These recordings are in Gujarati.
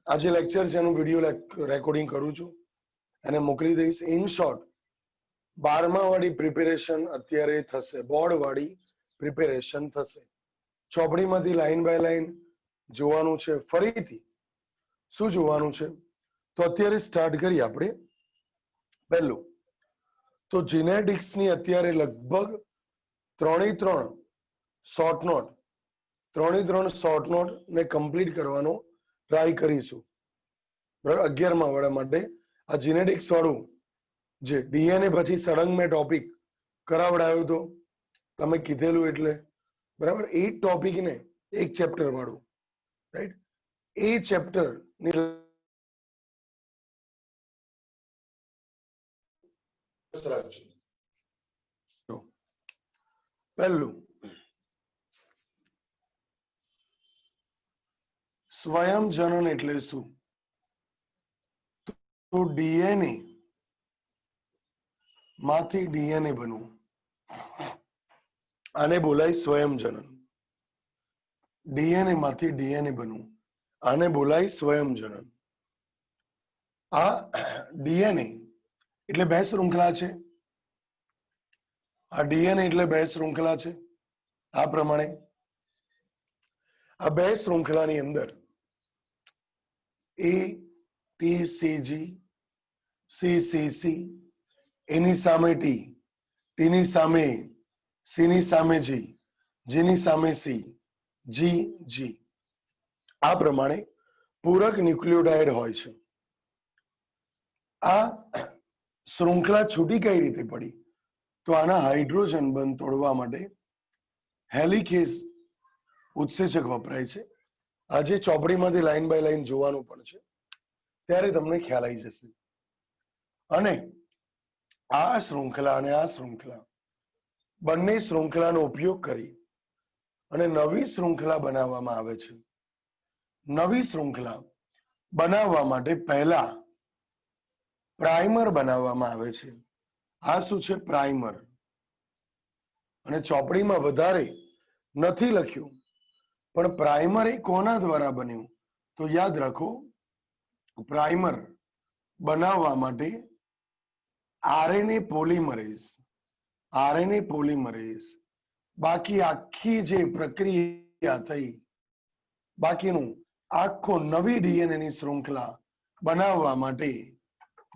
આ જે લેક્ચર છે એનું વિડીયો રેકોર્ડિંગ કરું છું અને મોકલી દઈશ. ઇન શોર્ટ 12મા વાળી પ્રિપેરેશન અત્યારે થશે, બોર્ડ વાળી પ્રિપેરેશન થશે. ચોપડીમાંથી લાઈન બાય લાઈન જોવાનું છે. ફરીથી શું જોવાનું છે તો અત્યારે સ્ટાર્ટ કરીએ આપણે. પહેલું તો જીનેટિક્સ ની અત્યારે લગભગ 3 શોર્ટ નોટ 3 શોર્ટ નોટ ને કમ્પ્લીટ કરવાનો ટ્રાય કરીશું. બરાબર, 11મા વાળા માટે આ જીનેટિક્સ વાળું જે ડીએનએ પછી સળંગ મેં ટોપિક કરાવડાયો તો તમે કીધેલું એટલે બરાબર, એ ટોપિક ને એક ચેપ્ટર વાળું, રાઈટ, એ ચેપ્ટર ની રાખજો. પહેલું સ્વયં જનન એટલે શું? તો ડીએનએ માંથી ડીએનએ બનવું, આને બોલાય સ્વયં જનન. ડીએનએ માંથી ડીએનએ બનવું, આને બોલાય સ્વયં જનન. આ ડીએનએ એટલે બે શૃંખલા છે. આ ડીએનએ એટલે બે શૃંખલા છે. આ પ્રમાણે આ બે શૃંખલાની અંદર A T C G, C C C, એની સામે ટી, ટીની સામે, સીની સામે જી, જીની સામે સી, જી જી, આ પ્રમાણે પૂરક ન્યુક્લિયોટાઇડ હોય છે. આ શૃંખલા છૂટી કઈ રીતે પડી? તો આના હાઇડ્રોજન બંધ તોડવા માટે હેલિકેઝ ઉત્સેચક વપરાય છે. આજે ચોપડીમાંથી લાઈન બાય લાઈન જોવાનું પણ છે, ત્યારે તમને ખ્યાલ આવી જશે. અને આ શૃંખલા અને આ શૃંખલા બંને શૃંખલાનો ઉપયોગ કરી અને નવી શૃંખલા બનાવવામાં આવે છે. નવી શૃંખલા બનાવવા માટે પહેલા પ્રાઇમર બનાવવામાં આવે છે. આ શું છે? પ્રાઇમર. અને ચોપડીમાં વધારે નથી લખ્યું, પણ પ્રાઇમર એ કોના દ્વારા બન્યું? તો યાદ રાખો, પ્રાઇમર બનાવવા માટે આરએનએ પોલિમરેઝ, આરએનએ પોલિમરેઝ, બાકી આખી જે પ્રક્રિયા થઈ, બાકીનું આખો નવી ડીએનએ ની શૃંખલા બનાવવા માટે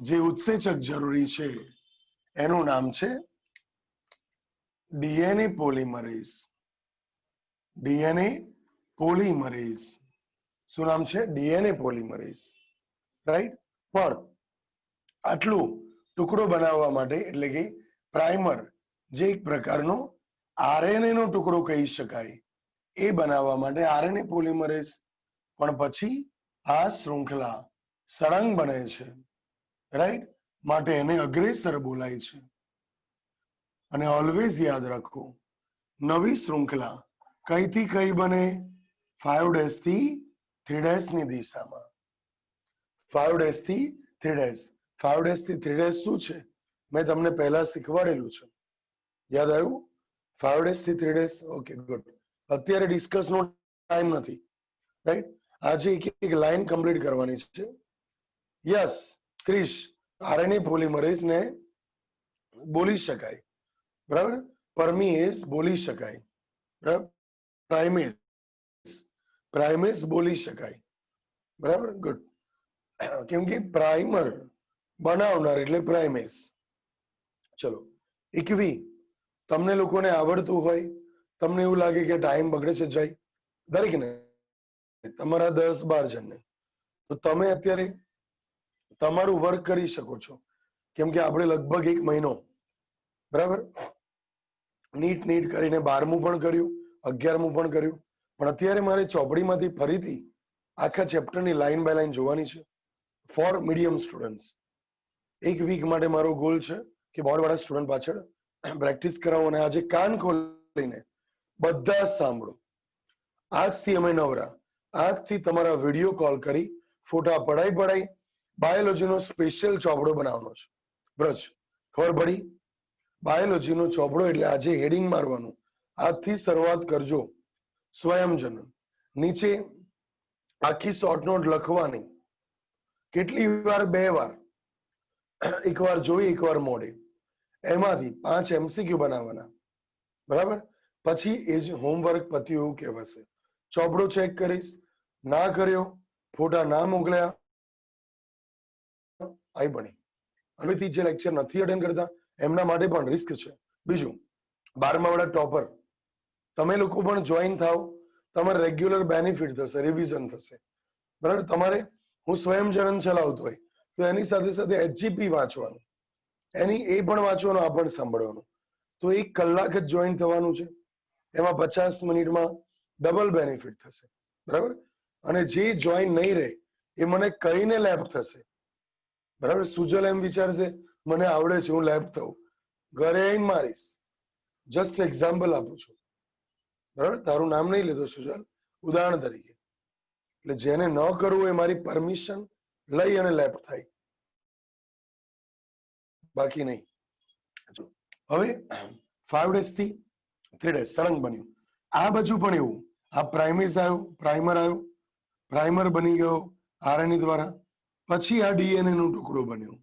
જે ઉત્સેચક જરૂરી છે એનું નામ છે ડીએનએ પોલિમરેઝ. DNA polymerase. શું નામ છે? DNA polymerase, right. પણ આટલું ટુકડો બનાવવા માટે, એટલે કે પ્રાઇમર, જે એક પ્રકારનો આરએનએ નો ટુકડો કહી શકાય, એ બનાવવા માટે આરએનએ પોલિમરેઝ. પણ પછી આ શૃંખલા સળંગ બને છે, રાઈટ, માટે એને અગ્રેસર બોલાય છે. અને ઓલવેઝ યાદ રાખો, નવી શૃંખલા કઈથી કઈ બને? 5' થી 3' ની દિશામાં. 5' થી 3'. 5' થી 3' શું છે? મેં તમને પહેલા શીખવાડેલું છે. યાદ આવ્યું? 5' થી 3'. Okay, good. અત્યારે ડિસ્કસ નો ટાઈમ નથી, રાઈટ. આજે એક લાઈન કમ્પ્લીટ કરવાની છે. યસ ક્રિશ, આરએનએ પોલિમરેઝ ને બોલી શકાય, બરાબર, પરમીએઝ બોલી શકાય, બરાબર, પ્રાઇમેઝ, પ્રાઇમેઝ બોલી શકાય, બરાબર, ગુડ. કેમ કે પ્રાઇમર બનાવનાર એટલે પ્રાઇમેઝ. ચલો, ઇક્વી તમને લોકોને આવડતું હોય, તમને એવું લાગે કે ટાઈમ બગડે છે, જાય દરેકને, તમારા 10-12 જણને, તો તમે અત્યારે તમારું વર્ક કરી શકો છો. કેમ કે આપણે લગભગ 1 મહિનો, બરાબર, નીટ કરીને 12મું પણ કર્યું, 11મું પણ કર્યું. પણ અત્યારે મારે ચોપડીમાંથી ફરીથી આખા ચેપ્ટરની લાઈન બાય લાઈન જોવાની છે ફોર મીડિયમ સ્ટુડન્ટ્સ. 1 વીક માટે મારો ગોલ છે કે બોર્ડ વાળા સ્ટુડન્ટ પાછળ પ્રેક્ટિસ કરાવો. અને આજે કાન ખોલીને બધા સાંભળો. આજથી અમે નવરા, આજથી તમારા વિડીયો કોલ કરી ફોટા પડાઈ બાયોલોજીનો સ્પેશિયલ ચોપડો બનાવવાનો છે. બ્રજ, ખબર પડી? બાયોલોજીનો ચોપડો એટલે આજે હેડિંગ મારવાનું, આજથી શરૂઆત કરજો. સ્વયં જનન નીચે આખી શોર્ટ નોટ લખવાની, કેટલી વાર? 2 વાર. એકવાર જોઈ, એકવાર મોડે. એમાંથી 5 MCQ બનાવવાના, બરાબર? પછી એ જ હોમવર્ક પત્યું એવું કહેવાશે. ચોપડો ચેક કરીશ, ના કર્યો, ફોટા ના મોકલ્યા, આઈ બની. હવેથી જે લેક્ચર નથી અટેન્ડ કરતા એમના માટે પણ રિસ્ક છે. બીજું, 12મા વાળા ટોપર તમે લોકો પણ જોઈન થાવ, તમારે રેગ્યુલર બેનિફિટ થશે, રિવિઝન થશે, બરાબર? તમારે હું સ્વયં જનન ચલાવતો હોય તો એની સાથે સાથે HGP વાંચવાનું, એની એ પણ વાંચવાનું, આ પણ સાંભળવાનું. તો 1 કલાક જ જોઈન થવાનું છે, એમાં 50 મિનિટમાં ડબલ બેનિફિટ થશે, બરાબર? અને જે જોઈન નહીં રહે એ મને કહીને લેબ થશે, બરાબર? સુજલ એમ વિચારશે મને આવડે છે, હું લેબ થઉં, ઘરે આવીને મારીશ. જસ્ટ એક્ઝામ્પલ આપું છું, બરાબર? તારું નામ નહીં લેતો સુજલ, ઉદાહરણ તરીકે. એટલે જેને ન કરવું એ મારી પરમિશન લઈ અને લેબ થાય, બાકી નહીં. હવે 5 days થી 3 days સળંગ બન્યું. આ બાજુ પણ એવું, આ પ્રાઇમેસ આવ્યો, પ્રાઇમર આવ્યો, પ્રાઇમર બની ગયો RNA દ્વારા. પછી આ DNA નો ટુકડો બન્યો,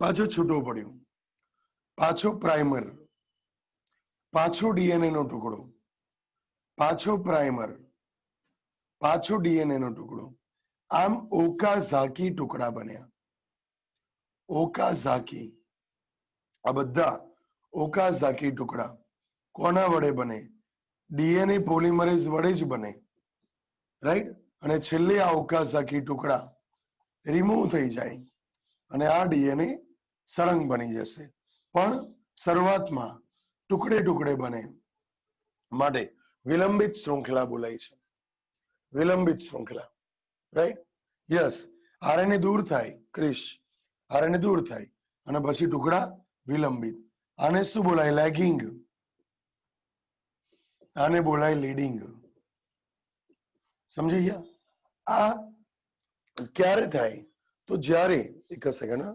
પાછો છૂટો પડ્યો, પાછો પ્રાઇમર, પાછો DNA નો ટુકડો, પાછો પ્રાઇમર, પાછો DNA નો ટુકડો. આમ ઓકાઝાકી ટુકડા બન્યા. ઓકાઝાકી, આ બધા ઓકાઝાકી ટુકડા કોના વડે બને? DNA પોલિમરેઝ વડે જ બને, રાઈટ? અને છેલ્લે આ ઓકાઝાકી ટુકડા રિમૂવ થઈ જાય અને આ DNA સળંગ બની જશે. પણ શરૂઆતમાં ટુકડે ટુકડે બને માટે વિલંબિત શૃંખલા બોલાય છે, વિલંબિત શૃંખલા, રાઈટ? યસ, RNA દૂર થાય, ક્રિશ, RNA દૂર થાય અને પછી ટુકડા વિલંબિત. આને શું બોલાય? લેગિંગ. આને બોલાય લીડિંગ. સમજી ગયા? આ ક્યારે થાય? તો જ્યારે, એક સેકન્ડ,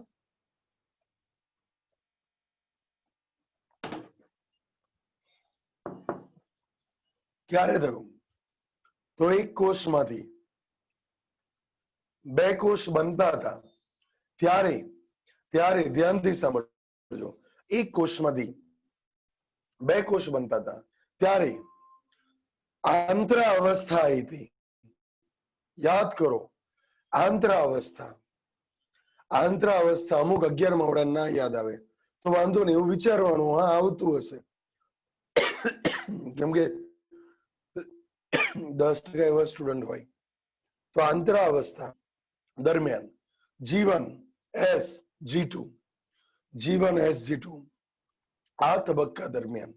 ક્યારે થયું? તો એક કોષમાંથી 2 કોષ બનતા હતા ત્યારે, ધ્યાનથી સાંભળજો, એક કોષમાંથી 2 કોષ બનતા હતા ત્યારે આંતર અવસ્થા આવી હતી. યાદ કરો, આંતર અવસ્થા. આંતર અવસ્થા અમુક 11મા વાળા ના યાદ આવે તો વાંધો નહીં, એવું વિચારવાનું, હા આવતું હશે, કેમ કે 10% એવા સ્ટુડન્ટ હોય. તો આંતર અવસ્થા દરમિયાન G1 SG2, G1 SG2, આ તબક્કા દરમિયાન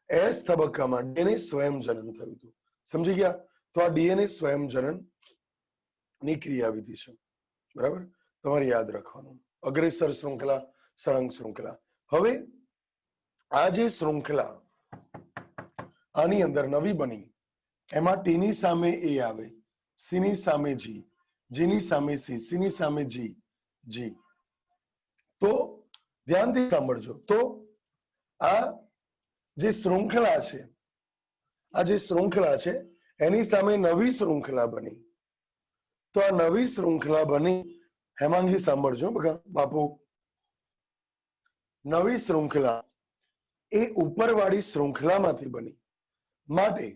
S તબક્કામાં DNA સ્વયંજનન થયું હતું. સમજી ગયા? તો આ DNA સ્વયંજનન ની ક્રિયાવિધિ છે, બરાબર? તમારે યાદ રાખવાનું. અગ્રેસર શૃંખલા, સળંગ શૃંખલા. હવે આ જે શૃંખલા આની અંદર નવી બની, એમાં T ની સામે A આવે, C ની સામે G, G ની સામે C, C ની સામે G, G. તો ધ્યાનથી સાંભળજો. તો આ જે શૃંખલા છે, આ જે શૃંખલા છે એની સામે નવી શૃંખલા બની. તો આ નવી શૃંખલા બની, હેમાંગી સાંભળજો બકા બાપુ, નવી શૃંખલા એ ઉપરવાળી શૃંખલામાંથી બની માટે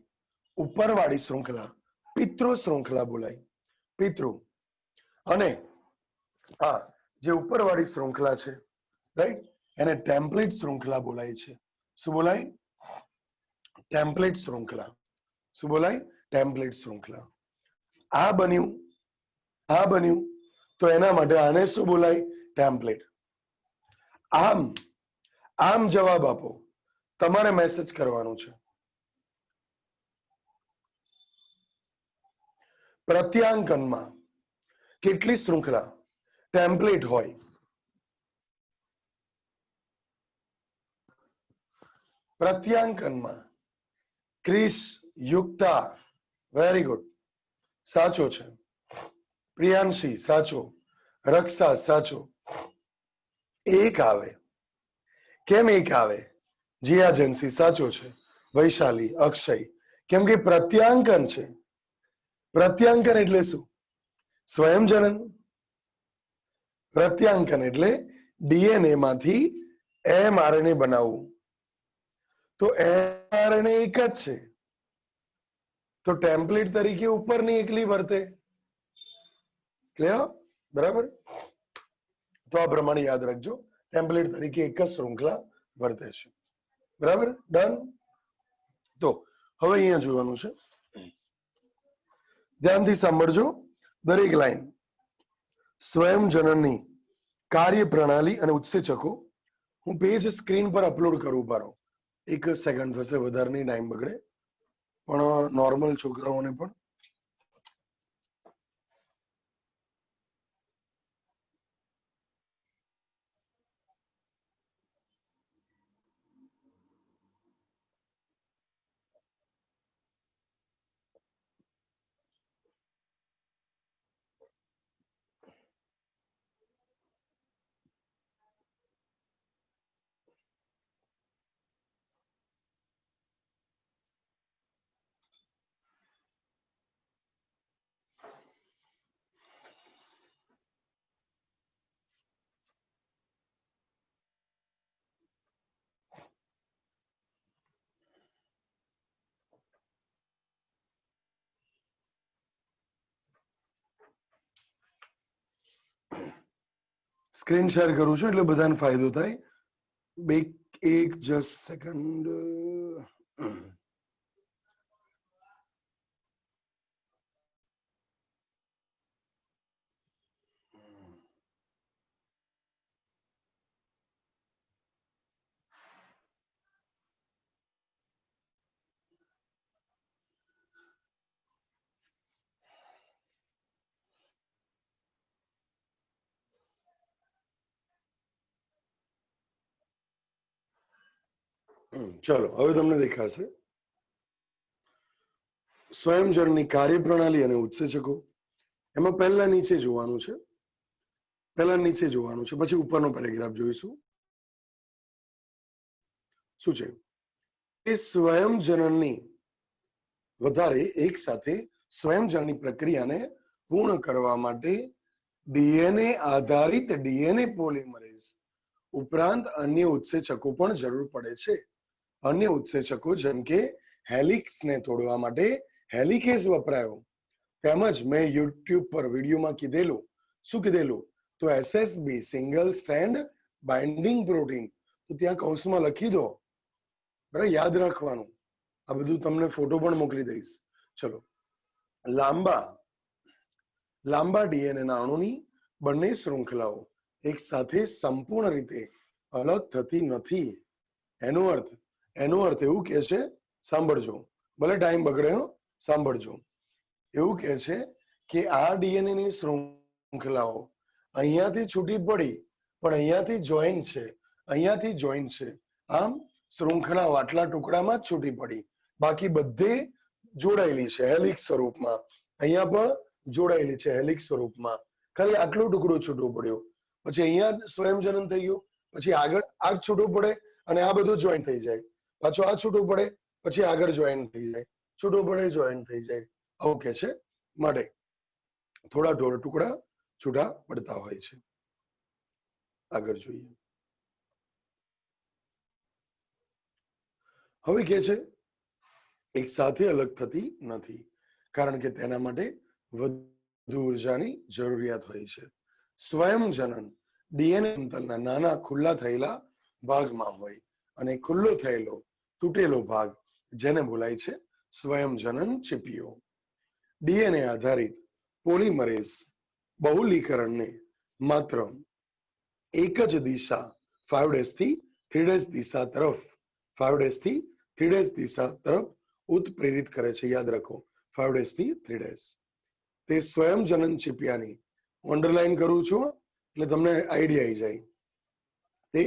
ઉપરવાળી શૃંખલા પિતૃ શૃંખલા બોલાય, પિતૃ. અને આ જે ઉપરવાળી શૃંખલા છે, રાઈટ, એને ટેમ્પલેટ શૃંખલા બોલાય છે. શું બોલાય? ટેમ્પલેટ શૃંખલા. શું બોલાય? ટેમ્પલેટ શૃંખલા. આ બન્યું, આ બન્યું, તો એના માટે આને શું બોલાય? ટેમ્પલેટ. આમ જવાબ આપો, તમારે મેસેજ કરવાનું છે. પ્રત્યાંકનમાં કેટલી શૃંખલા ટેમ્પલેટ હોય? પ્રત્યાંકનમાં ક્રિસ, યુક્તા, વેરી ગુડ, સાચો છે. પ્રિયાંશી સાચો, રક્ષા સાચો. એક આવે. કેમ એક આવે? જીયાજન્સી સાચો છે, વૈશાલી, અક્ષય. કેમ કે પ્રત્યાંકન છે. પ્રત્યાંકન એટલે શું? સ્વયંજનન. પ્રત્યાંકન એટલે ડીએનએ માંથી એમઆરએનએ બનાવવું. તો એમઆરએનએ એક જ છે, તો ટેમ્પલેટ તરીકે ઉપરની એકલી વર્તે. ક્લિયર? બરાબર. તો આ પ્રમાણે યાદ રાખજો, ટેમ્પલેટ તરીકે એક જ શૃંખલા વર્તે છે. બરાબર, ડન. તો હવે અહીંયા જોવાનું છે, ધ્યાનથી સાંભળજો દરેક લાઈન. સ્વયંજનનની કાર્યપ્રણાલી અને ઉત્સેચકો. હું પેજ સ્ક્રીન પર અપલોડ કરું પારો, 1 સેકન્ડ થશે, વધારે નહીં ટાઈમ બગડે, પણ નોર્મલ છોકરાઓને પણ સ્ક્રીન શેર કરું છું એટલે બધાને ફાયદો થાય. એક જસ્ટ સેકન્ડ. ચલો હવે તમને દેખાશે. સ્વયંજનની કાર્યપ્રણાલી અને ઉત્સેચકો. એમાં પહેલા નીચે જોવાનું છે, પછી ઉપરનો પેરેગ્રાફ જોઈશું. શું છે? એ સ્વયંજનનની વધારે એક સાથે સ્વયંજનની પ્રક્રિયાને પૂર્ણ કરવા માટે ડીએનએ આધારિત ડીએનએ પોલિમરેઝ ઉપરાંત અન્ય ઉત્સેચકો પણ જરૂર પડે છે. અન્ય ઉત્સેચકો જેમ કે હેલિક્સને તોડવા માટે હેલિકેઝ વપરાયો. તેમજ મેં યુટ્યુબ પર વિડીયોમાં કીધેલું, શું કીધેલું? તો SSB single strand binding protein. તો ત્યાં કૌંસમાં લખી દો, બરાબર, યાદ રાખવાનું. આ બધું તમને ફોટો પણ મોકલી દઈશ. ચલો, લાંબા ડીએનએ ના અણુની બંને શૃંખલાઓ એક સાથે સંપૂર્ણ રીતે અલગ થતી નથી. એનો અર્થ એવું કે છે, સાંભળજો, ભલે ટાઈમ બગડે, સાંભળજો. એવું કે છે કે આ ડીએનએ ની શૃંખલાઓ અહીંયાથી છૂટી પડી, પણ અહીંયાથી જોઈન્ટ છે. આમ શૃંખલાઓ આટલા ટુકડામાં જ છૂટી પડી, બાકી બધે જોડાયેલી છે હેલિક્સ સ્વરૂપમાં. અહીંયા પણ જોડાયેલી છે હેલિક્સ સ્વરૂપમાં. ખાલી આટલો ટુકડો છૂટો પડ્યો, પછી અહીંયા સ્વયંજનન થઈ ગયું, પછી આગળ આ છૂટું પડે અને આ બધું જોઈન્ટ થઈ જાય, પાછું આ છૂટું પડે, પછી આગળ જોઈન્ટ થઈ જાય, છૂટું પડે, જોઈન્ટ થઈ જાય. ઓકે છે, માટે થોડા ઢોર ટુકડા છૂટા પડતા હોય છે. આગળ જોઈએ. હવે કે છે એક સાથે અલગ થતી નથી, કારણ કે તેના માટે વધુ ઉર્જાની જરૂરિયાત હોય છે. સ્વયંજનન ડીએનએ અંતરના નાના ખુલ્લા થયેલા ભાગમાં હોય, અને ખુલ્લો થયેલો તૂટેલો ભાગ જેને બોલાય છે સ્વયંજનન ચીપીઓ. ડીએનએ આધારિત પોલિમરેઝ બહુલીકરણને માત્ર એક જ દિશા 5' થી 3' દિશા તરફ ઉત્પ્રેરિત કરે છે. યાદ રાખો, 5' થી 3'. તે સ્વયંજનન ચીપિયાની અંડરલાઈન કરું છું એટલે તમને આઈડિયા આવી જાય. તે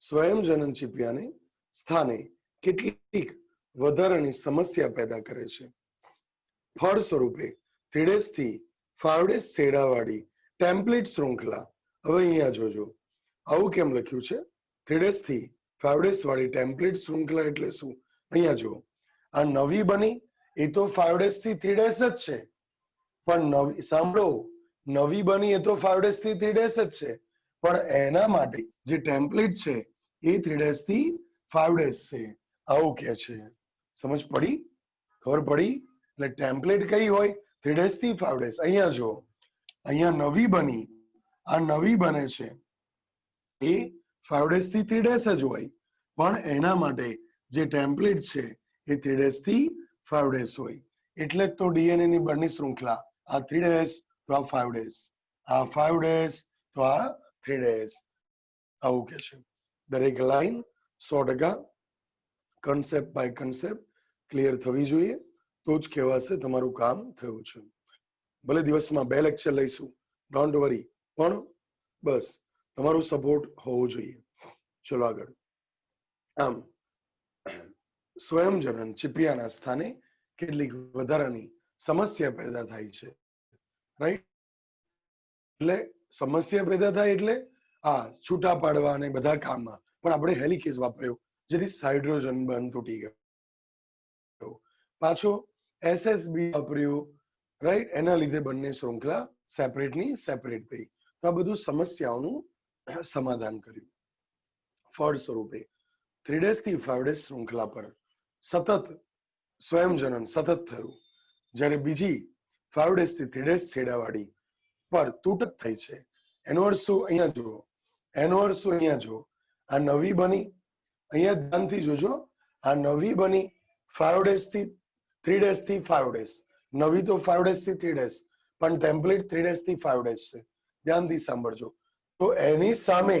સ્વયંજનન ચીપિયાને સ્થાને કેટલીક વધારાની સમસ્યા પેદા કરે છે. ફળ સ્વરૂપે 3' થી 5' છેડાવાળી ટેમ્પલેટ શૃંખલા. હવે અહીંયા જોજો, આવું કેમ લખ્યું છે? 3' થી 5' વાળી ટેમ્પલેટ શૃંખલા એટલે શું? અહીંયા જુઓ, આ નવી બની એ તો 5' થી 3' જ છે, પણ નવી, સાંભળો, નવી બની એ તો 5 days થી 3 days જ છે, પણ એના માટે જે ટેમ્પલેટ છે એ 3 days થી 5 days છે, આવું કે છે. સમજ પડી? ખબર પડી? એટલે ટેમ્પલેટ કઈ હોય? 3 days થી 5 days. અહીંયા જો, અહીંયા નવી બની, આ નવી બને છે એ 5 days થી 3 days જ હોય, પણ એના માટે જે ટેમ્પલેટ છે એ 3 days થી 5 days હોય. એટલે જ તો ડીએનએ ની બળની શૃંખલા આ 3 days તો આ 5 days, આ 5 days તો આ 3 days, આવું કે છે. દરેક line 100% concept by concept clear થવી જોઈએ, તો જ કહેવાશે તમારું કામ થયું છે. ભલે દિવસમાં 2 લેક્ચર લઈશું, ડોન્ટ વરી, પણ બસ તમારું સપોર્ટ હોવો જોઈએ. ચલો આગળ. આમ સ્વયં જનન ચીપિયાના સ્થાને કેટલીક વધારાની સમસ્યા પેદા થાય છે, રાઈટ? એટલે સમસ્યા પેદા થાય એટલે આ છૂટા પાડવા અને બધા કામમાં, પણ આપણે હેલિકેઝ વાપર્યો જેથી હાઇડ્રોજન બંધ તૂટી ગયો. પાછો એસએસબી વાપર્યું, રાઈટ? એના લીધે બંને શૃંખલા સેપરેટ ની સેપરેટ થઈ. તો આ બધું સમસ્યાઓનું સમાધાન કર્યું. ફળ સ્વરૂપે 3 days થી 5 days શૃંખલા પર સતત સ્વયંજનન સતત થયું, જ્યારે બીજી 5 days થી 3 days છેડાવાળી પર તૂટક થઈ છે. એનો અર્થ શું? અહીંયા જુઓ, એનો અર્થ શું? અહીંયા જુઓ, આ નવી બની, અહીંયા ધ્યાનથી જોજો, આ નવી બની 5 days થી 3 days થી 5 days, નવી તો 5 days થી 3 days, પણ ટેમ્પલેટ 3 days થી 5 days છે. ધ્યાનથી સાંભળજો. તો એની સામે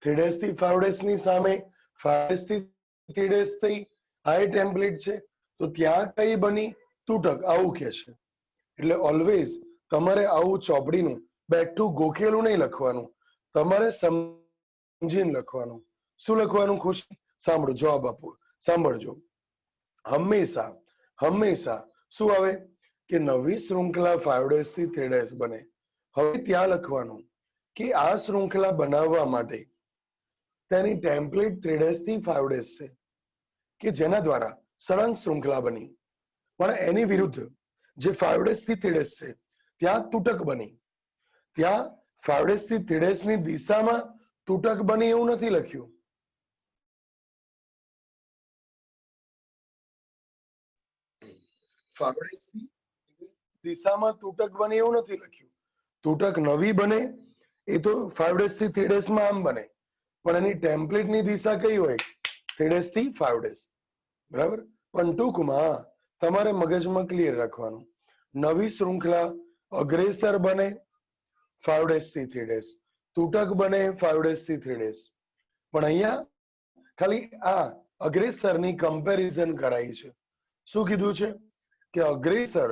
3 days થી 5 days ની સામે 5 days થી 3 days થઈ આ ટેમ્પલેટ છે, તો ત્યાં કઈ બની? તૂટક, આવું કે છે. એટલે ઓલવેઝ તમારે આવું ચોપડીનું બેઠું ગોખેલું નહીં લખવાનું, તમારે સમજીને લખવાનું. શું લખવાનું? ખુશી સાંભળો, જવાબ આપો, સાંભળજો. હંમેશા હંમેશા શું આવે કે નવી શૃંખલા 5 days થી 3 days બને. હવે ત્યાં લખવાનું કે આ શૃંખલા બનાવવા માટે તેની ટેમ્પલેટ 3 days થી 5 days છે, કે જેના દ્વારા સળંગ શૃંખલા બની, પણ એની વિરુદ્ધ જે 5 days થી 3 days છે ત્યાં તૂટક બની. ત્યાં 5 days થી 3 days ની દિશામાં તૂટક બની એવું નથી લખ્યું. 5 days ની દિશામાં તૂટક બને એવું નથી લખ્યું. તૂટક નવી બને એ તો 5 days થી 3 days માં આમ બને, પણ એની ટેમ્પલેટ ની દિશા કઈ હોય? 3 days થી 5 days, બરાબર? પણ ટૂંકમાં તમારે મગજમાં ક્લિયર રાખવાનું, નવી શૃંખલા અગ્રેસર બને 5 days થી 3 days, તૂટક બને 5 days થી 3 days, પણ અહીંયા ખાલી આ અગ્રેસરની કમ્પેરિઝન કરાઈ છે. શું કીધું છે? કે અગ્રેસર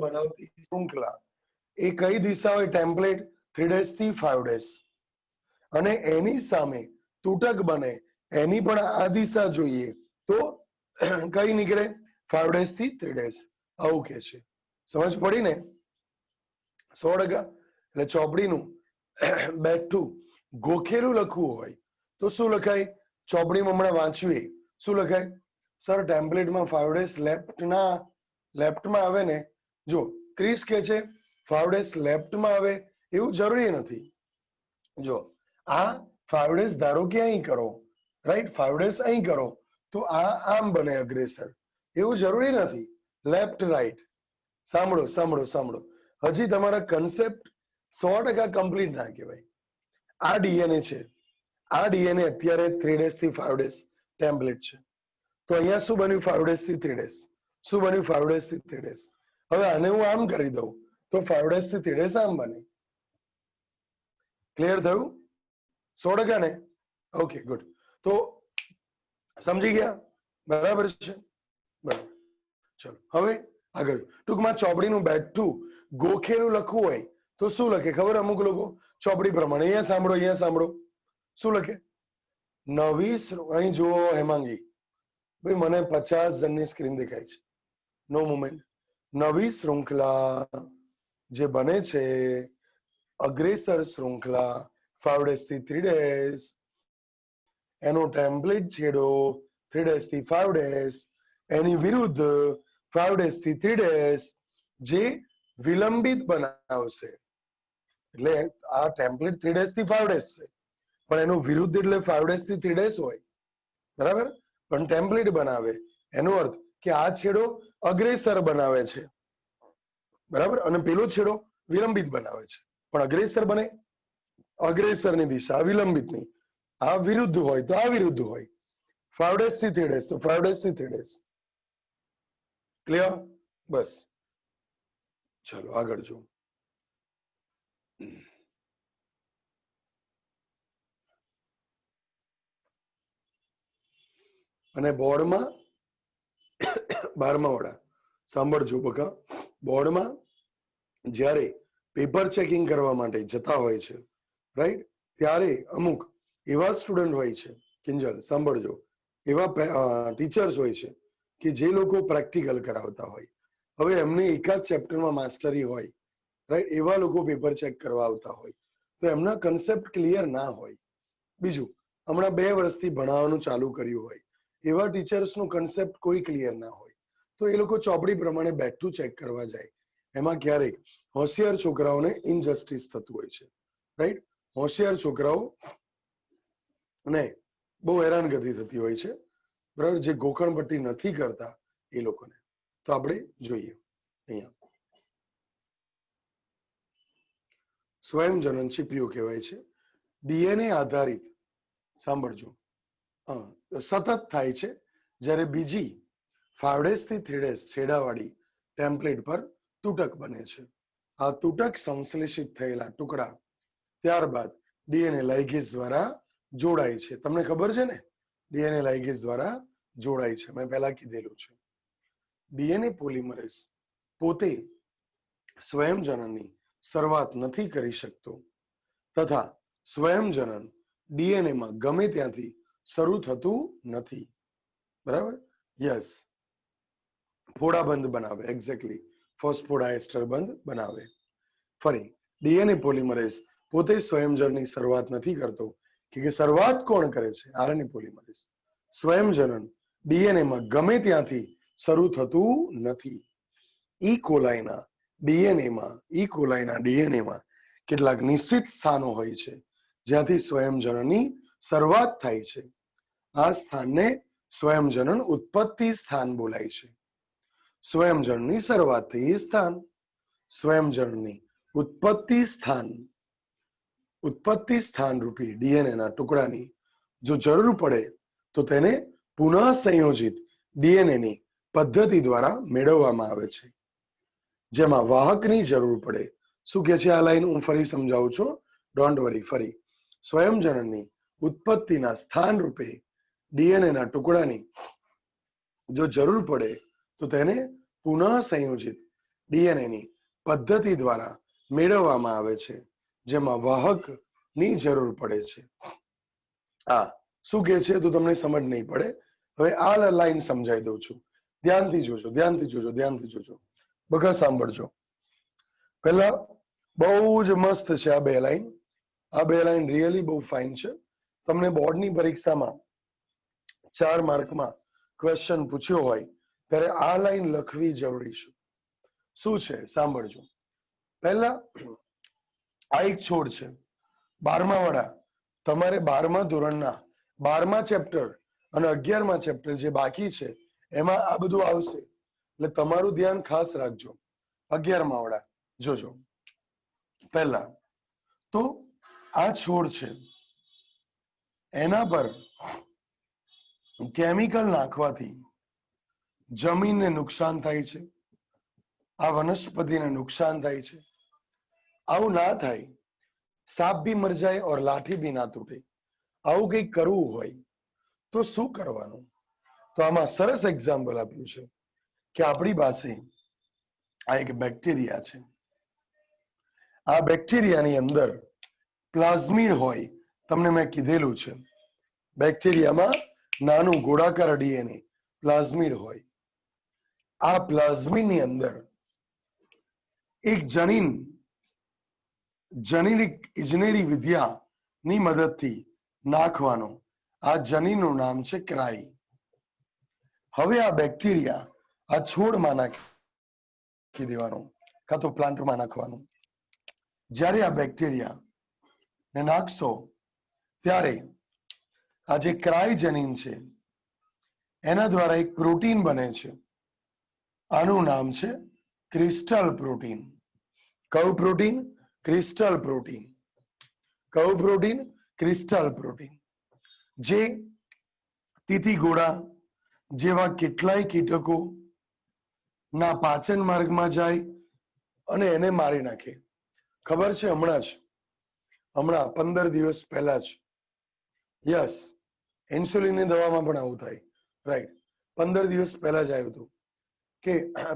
બનાવતી શૃંખલા એ કઈ દિશા હોય? ટેમ્પલેટ 3 days થી 5 days, અને એની સામે તૂટક બને એની પણ આ દિશા જોઈએ, તો કઈ નીકળે? 5 days થી 3 days, આવું કે છે. સમજ પડી ને? 100%. એટલે ચોપડીનું બેઠું ગોખેલું લખવું હોય તો શું લખાય? ચોપડીમાં હમણાં વાંચ્યું શું લખાય? સર ટેમ્પલેટમાં 5 days લેફ્ટમાં આવે ને. જો ક્રિસ કે છે 5 days લેફ્ટમાં આવે, એવું જરૂરી નથી. જો આ 5 days ધારો કે અહીં કરો, રાઈટ? 5 days અહીં કરો તો આ આમ બને અગ્રેસર, એવું જરૂરી નથી. Left right. સાંભળો સાંભળો સાંભળો, હજી તમારા કન્સેપ્ટ 100% કમ્પ્લીટ ના કહેવાય. આ ડીએનએ છે, આ ડીએનએ અત્યારે 3 days થી 5 days ટેમ્પલેટ છે. તો અહીંયા શું બન્યું? 5 days થી 3 days. શું બન્યું? 5 days થી 3 days. હવે આને હું આમ કરી દઉં તો 5 days થી 3 days આમ બને. ક્લિયર થયું? 100% ને? Okay, good. તો સમજી ગયા? બરાબર છે? બરાબર. ચલો હવે આગળ. ટૂંકમાં ચોપડીનું બેઠું ગોખેલું લખવું હોય તો શું લખે ખબર? અમુક લોકો ચોપડી પ્રમાણે, અહીંયા સાંભળો, અહીંયા સાંભળો, શું લખે? નવી અહીં જુઓ હેમાંગી ભાઈ, મને 50 જણની સ્ક્રીન દેખાય છે. નો મુમેન્ટ. નવી શૃંખલા જે બને છે અગ્રેસર શૃંખલા 5 days થી 3 days, એનો ટેમ્પલેટ છેડો 3 days થી 5 days, એની વિરુદ્ધ 5 days થી 3 days જે વિલંબિત બનાવશે. એટલે આ ટેમ્પલેટ 3 days થી 5 days છે, પણ એનું વિરુદ્ધ એટલે 5 days થી 3 days હોય, બરાબર. પણ ટેમ્પલેટ બનાવે એનો અર્થ કે આ છેડો અગ્રેસર બનાવે છે, બરાબર, અને પેલો છેડો વિલંબિત બનાવે છે. પણ અગ્રેસર બને, અગ્રેસરની દિશા વિલંબિતની, આ વિરુદ્ધ હોય તો આ વિરુદ્ધ હોય. 5 days થી 3 days તો 5 days થી 3 days. ક્લિયર? બસ, ચલો આગળ જો. અને બોર્ડમાં 12મા વાળા સાંભળજો બકા, બોર્ડમાં જ્યારે પેપર ચેકિંગ કરવા માટે જતા હોય છે, રાઈટ, ત્યારે અમુક એવા સ્ટુડન્ટ હોય છે, કિંજલ સાંભળજો, એવા ટીચર્સ હોય છે કે જે લોકો પ્રેક્ટિકલ કરાવતા હોય. હવે એમને એકાદ ચેપ્ટરમાં માસ્ટરી હોય, રાઈટ, એવા લોકો પેપર ચેક કરવા આવતા હોય તો એમના કન્સેપ્ટ ક્લિયર ના હોય. બીજું, હમણાં 2 વર્ષથી ભણાવવાનું ચાલુ કર્યું હોય, એવા ટીચર્સનું કન્સેપ્ટ કોઈ ક્લિયર ના હોય, તો એ લોકો ચોપડી પ્રમાણે બેઠું ચેક કરવા જાય. એમાં ક્યારેક હોશિયાર છોકરાઓને ઇનજસ્ટિસ થતું હોય છે, રાઈટ. હોશિયાર છોકરાઓ ને બહુ હેરાનગતિ થતી હોય છે, બરાબર, જે ગોખણપટ્ટી નથી કરતા એ લોકોને. તો આપણે જોઈએ અહીંયા સ્વયંજનન ચીપિયો કહેવાય છે. ડીએનએ આધારિત, સાંભળજો, સતત થાય છે જ્યારે બીજી 5 days થી 3 days છેડાવાળી ટેમ્પલેટ પર તૂટક બને છે. આ તૂટક સંશ્લેષિત થયેલા ટુકડા ત્યારબાદ ડીએનએ લાઇગેઝ દ્વારા જોડાય છે. તમને ખબર છે ને, ડીએનએ લાઇગેઝ દ્વારા જોડાય છે, મેં પહેલા કીધેલું છે. ડીએનએ પોલિમરેઝ પોતે સ્વયંજનનની શરૂઆત નથી કરી શકતો તથા સ્વયંજનન ડીએનએ માં ગમે ત્યાંથી શરૂ થતું નથી, બરાબર. યસ, ફોડાબંધ બનાવે, એક્ઝેક્ટલી, ફોસ્ફોડાએસ્ટર બંધ બનાવે. ફરી, ડીએનએ પોલિમરેઝ પોતે સ્વયંજનનની શરૂઆત નથી કરતો, કે શરૂઆત કોણ કરે છે? RNA polymerase. સ્વયંજનન ડીએનએ માં ગમે ત્યાંથી શરૂ થતું નથી. ઈ કોલાઈના ડીએનએમાં કેટલાક નિશ્ચિત સ્થાનો હોય છે જ્યાંથી સ્વયંજનનની શરૂઆત થાય છે. આ સ્થાનને સ્વયંજનન ઉત્પત્તિ સ્થાન બોલાય છે. સ્વયંજનનની શરૂઆત થઈ એ સ્થાન, સ્વયંજનનની ઉત્પત્તિ સ્થાન રૂપી ડીએનએના ટુકડાની જો જરૂર પડે તો તેને પુનઃ સંયોજિત ડીએનએની પદ્ધતિ દ્વારા મેળવવામાં આવે છે, જેમાં વાહકની જરૂર પડે. શું કે છે આ લાઈન? હું ફરી સમજાવું છું, ડોન્ટ વરી. ફરી, સ્વયંજનનની ઉત્પત્તિના સ્થાન રૂપે ડીએનએના ટુકડાની જો જરૂર પડે તો તેને પુનઃ સંયોજિત ડીએનએની પદ્ધતિ દ્વારા મેળવવામાં આવે છે, જેમાં વાહકની જરૂર પડે છે. આ શું કે છે તો તમને સમજ નહીં પડે. હવે આ લાઈન સમજાવી દઉં છું, ધ્યાનથી જોજો. બગા સાંભળજો. પહેલા બહુ જ મસ્ત છે આ 2 લાઈન. આ 2 લાઈન રિયલી બહુ ફાઇન છે. તમને બોર્ડની પરીક્ષામાં 4 માર્કમાં ક્વેશ્ચન પૂછ્યો હોય ત્યારે આ લાઈન લખવી જરૂરી છે. શું છે સાંભળજો. પહેલા આ એક છોડ છે, 12મા વાળા, તમારે 12મા ધોરણના 12મા ચેપ્ટર અને 11મા ચેપ્ટર જે બાકી છે એમાં આ બધું આવશે, એટલે તમારું ધ્યાન ખાસ રાખજો. 11મા વાળા જોજો. પહેલા તો આ છોડ છે, એના પર કેમિકલ નાખવાથી જમીનને નુકસાન થાય છે, આ વનસ્પતિને નુકસાન થાય છે. આવું ના થાય, सांप भी मर जाए और लाठी भी ना तूटे, આવું કંઈક કરવું હોય તો શું કરવાનું? તો આમાં સરસ એક્ઝામ્પલ આપ્યું છે કે આપણી પાસે આ એક બેક્ટેરિયા છે. આ બેક્ટેરિયાની અંદર પ્લાઝમિડ હોય, તમને મેં કીધેલું છે. બેક્ટેરિયામાં નાનું ગોળાકાર ડીએનએ પ્લાઝમિડ હોય. આ પ્લાઝમિડની અંદર એક જનીનિક ઇજનેરી વિદ્યાની મદદથી નાખવાનો, આ જનીનનું નામ છે ક્રાઈ. હવે આ બેક્ટેરિયા આ છોડમાં નાખી દેવાનું કાં તો પ્લાન્ટમાં નાખવાનું. જ્યારે આ બેક્ટેરિયા ને નાખશો ત્યારે આ જે ક્રાયજેનિન છે એના દ્વારા એક પ્રોટીન બને છે. આનું નામ છે ક્રિસ્ટલ પ્રોટીન. કયું પ્રોટીન? Crystal protein. કયું પ્રોટીન? Crystal protein. જે તીતીઘોડા જેવા કેટલાય કીટકો ના પાચન માર્ગમાં જાય અને એને મારી નાખે. ખબર છે હમણાં 15 દિવસ પહેલા જ યસ ઇન્સ્યુલિનની દવામાં પણ આવું થાય, રાઈટ. 15 દિવસ પહેલા જ આવ્યું હતું કે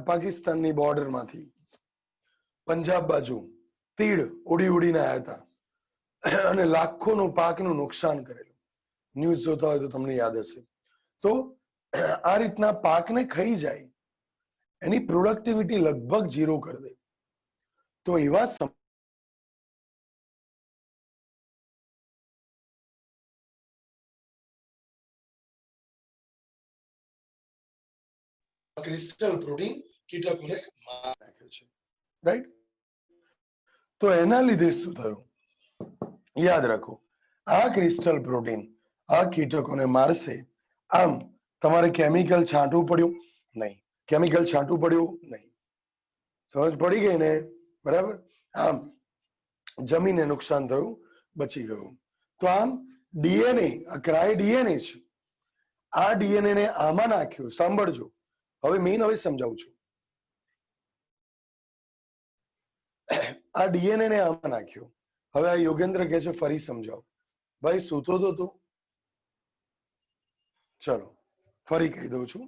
પાકિસ્તાનની બોર્ડરમાંથી પંજાબ બાજુ તીડ ઉડીને આવ્યા હતા અને લાખોનું પાકનું નુકસાન કરેલું. ન્યૂઝ જોતા હોય તો તમને યાદ હશે. તો આ રીતના પાકને ખાઈ જાય, એની પ્રોડક્ટિવિટી લગભગ 0 કરી દે. તો એવા ક્રિસ્ટલ પ્રોટીન કીટકોને મારી નાખે છે, રાઈટ. તો એના લીધે શું થયું? યાદ રાખો, આ ક્રિસ્ટલ પ્રોટીન આ કીટકોને મારશે. આમ તમારે કેમિકલ છાંટવું પડ્યું નહીં. કેમિકલ છાંટવું પડ્યું નહીં. સમજ પડી ગઈ ને? બરાબર. આમ જમીનને નુકસાન થયું, બચી ગયું. તો આમ ડીએનએ, આ ક્રાય ડીએનએ છે, આ ડીએનએ ને આમાં નાખ્યું. સાંભળજો, હવે સમજાવું છું. આ ડીએનએ ને આમાં નાખ્યું. હવે આ યોગેન્દ્ર કહે છે ફરી સમજાવો. ભાઈ સૂતો તો તું? ચલો ફરી કહી દઉં છું.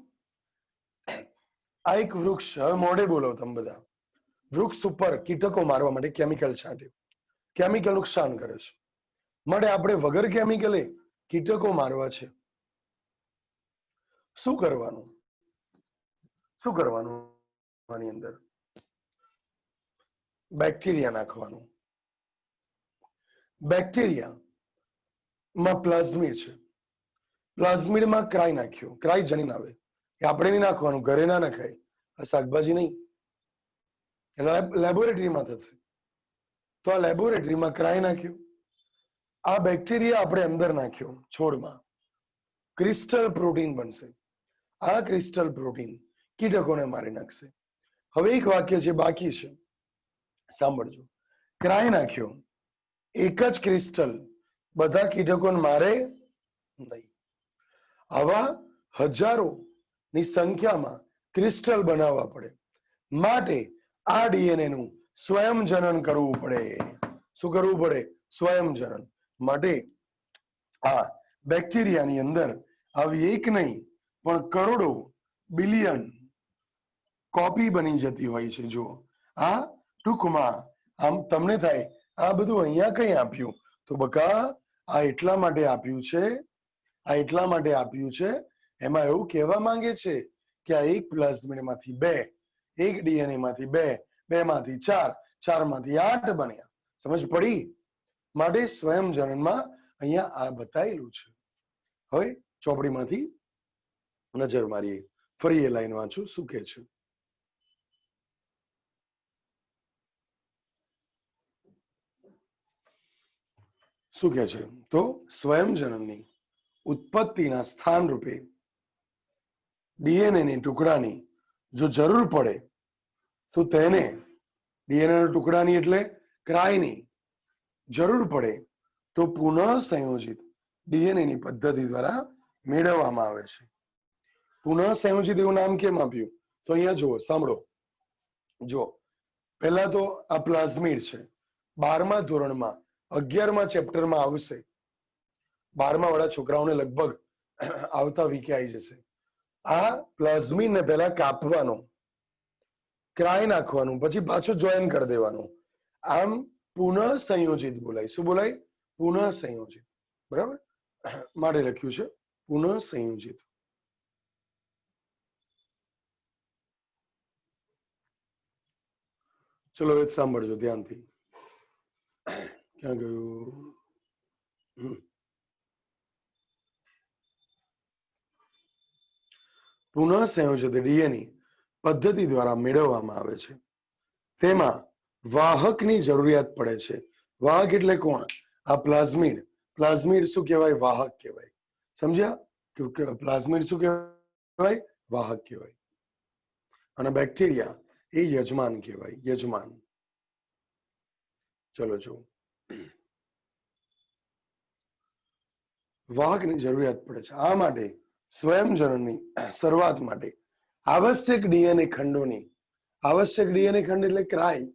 આ એક વૃક્ષ, હવે મોઢે બોલો તમે બધા. વૃક્ષ ઉપર કીટકો મારવા માટે કેમિકલ છાંટ્યું. કેમિકલ નુકસાન કરે છે માટે આપણે વગર કેમિકલે કીટકો મારવા છે. શું કરવાનું? શું કરવાનું? આની અંદર બેક્ટેરિયા નાખવાનું. બેક્ટેરિયામાં પ્લાઝમિડ છે. પ્લાઝમિડમાં ક્રાય નાખ્યું. ક્રાય જનીન આવે. એ આપણે નહીં નાખવાનું, ઘરે ના નખાય. આ શાકભાજી નહીં, લેબોરેટરીમાં થશે. તો આ લેબોરેટરીમાં ક્રાય નાખ્યું. આ બેક્ટેરિયા આપણે અંદર નાખ્યો છોડમાં. ક્રિસ્ટલ પ્રોટીન બનશે. આ ક્રિસ્ટલ પ્રોટીન કીટકોને મારી નાખશે. હવે એક વાક્ય છે બાકી છે, સાંભળજો. ક્રાય નાખ્યો, એક જ ક્રિસ્ટલ બધા કીટકોને મારે નહીં. આવા હજારો ની સંખ્યામાં ક્રિસ્ટલ બનાવવા પડે. માટે આ ડીએનએ નું સ્વયંજનન કરવું પડે. શું કરવું પડે? સ્વયંજનન. માટે આ બેક્ટેરિયાની અંદર આવી એક નહીં પણ કરોડો બિલિયન કોપી બની જતી હોય છે. જુઓ, આ ટૂંકમાં આમ તમને થાય આ બધું અહીંયા કઈ આપ્યું? તો બકા આ એટલા માટે આપ્યું છે, આ એટલા માટે આપ્યું છે. એમાં એવું કહેવા માંગે છે કે આ એક પ્લાઝમિડ માંથી 2, એક ડીએનએ માંથી 2, 2 માંથી 4, 4 માંથી 8 બન્યા. સમજ પડી? માટે સ્વયંજનનમાં અહીંયા આ બતાવેલું છે. હવે ચોપડીમાંથી નજર મારીએ. ફરી એ લાઈન વાંચું શું કે છે. શું કે છે? તો સ્વયંજનનની ઉત્પત્તિના સ્થાન રૂપે ડીએનએ ની ટુકડાની જો જરૂર પડે તો તેને ડીએનએ ના ટુકડાની એટલે ક્રાયની જરૂર પડે તો પુનઃ સંયોજિત ડીએનએ ની પદ્ધતિ દ્વારા મેળવવામાં આવે છે. પુનઃ સંયોજિત એવું નામ કેમ આપ્યું? તો અહીંયા જુઓ, સાંભળો. જો પહેલા તો આ પ્લાઝમિડ છે. 12મા ધોરણમાં 11મા ચેપ્ટરમાં આવશે. 12મા વાળા છોકરાઓને લગભગ આવતા વીકે આવી જશે. આ પ્લાઝમિડ ને પહેલા કાપવાનો, ક્રાય નાખવાનું, પછી પાછું જોઈન કરી દેવાનું. આમ પુનઃ સંયોજિત બોલાય. શું બોલાય? પુનઃ સંયોજિત. બરાબર? માટે લખ્યું છે પુનઃ સંયોજિત. ચલો હવે સાંભળજો ધ્યાનથી. ક્યાં ગયું? પુનઃ સંયોજિત ડીએનએ પદ્ધતિ દ્વારા મેળવવામાં આવે છે. તેમાં વાહકની જરૂરિયાત પડે છે. વાહક એટલે કોણ? આ પ્લાઝમિડ. પ્લાઝમિડ શું કહેવાય? વાહક કહેવાય. સમજ્યા? કે પ્લાઝમિડ શું કહેવાય? વાહક કહેવાય. અને બેક્ટેરિયા એ યજમાન કહેવાય. યજમાન. ચલો જો, વાહકની જરૂરિયાત પડે છે. આ માટે સ્વયંજનનની શરૂઆત માટે આવશ્યક ડીએનએ ખંડોની, આવશ્યક ડીએનએ ખંડ એટલે ક્રાય,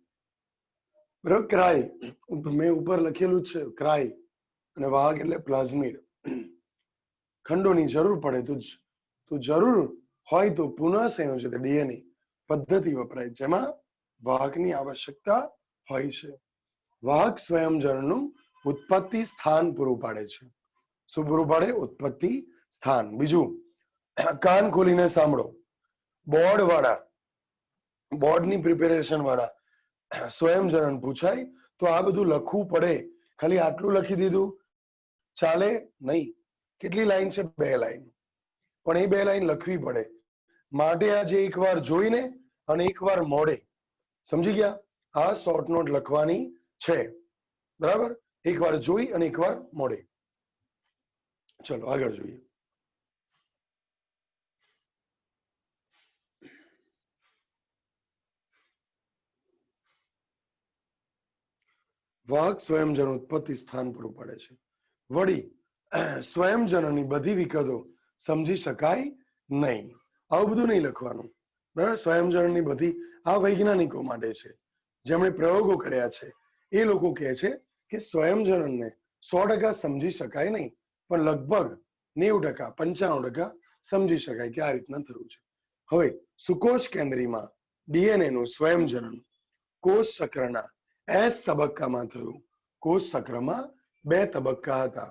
બરાબર? ક્રાય મેં ઉપર લખેલું છે, ક્રાય. અને વાહક એટલે પ્લાઝમિડ. ખંડોની જરૂર પડે તો જરૂર હોય તો પુનઃ સંયોજિત ડીએનએ પદ્ધતિ વપરાય, જેમાં વાહકની આવશ્યકતા હોય છે. વાહક સ્વયંજનનું ઉત્પત્તિ સ્થાન પૂરું પાડે છે. શું પૂરું પાડે? ઉત્પત્તિ સ્થાન. બીજું, કાન ખોલીને સાંભળો. બોર્ડ વાળા, બોર્ડની પ્રિપેરેશન વાળા સ્વયંજનન પૂછાય તો આ બધું લખવું પડે. ખાલી આટલું લખી દીધું ચાલે નહીં. કેટલી લાઈન છે? 2 લાઈન. પણ એ 2 લાઈન લખવી પડે. માટે આજે એકવાર જોઈને અને એકવાર મોડે, સમજી ગયા? આ શોર્ટ નોટ લખવાની છે, બરાબર? એકવાર જોઈ અને એકવાર મોડે. ચલો આગળ જોઈએ. વાહક સ્વયંજન ઉત્પત્તિ સ્થાન પૂરું પાડે છે. વળી સ્વયંજનની બધી વિગતો સમજી શકાય નહીં. આવું બધું નહીં લખવાનું, બરાબર? સ્વયંજનની બધી, આ વૈજ્ઞાનિકો માટે છે, જેમણે પ્રયોગો કર્યા છે. એ લોકો કહે છે કે સ્વયંજનનને 100% સમજી શકાય નહીં, પણ લગભગ 90%, 95% સમજી શકાય કે આ રીતના થયું છે. હવે સુકોષ કેન્દ્રીમાં ડીએનએ નું સ્વયંજનન કોષ ચક્રના S તબક્કામાં થયું. કોષ ચક્રમાં 2 તબક્કા હતા,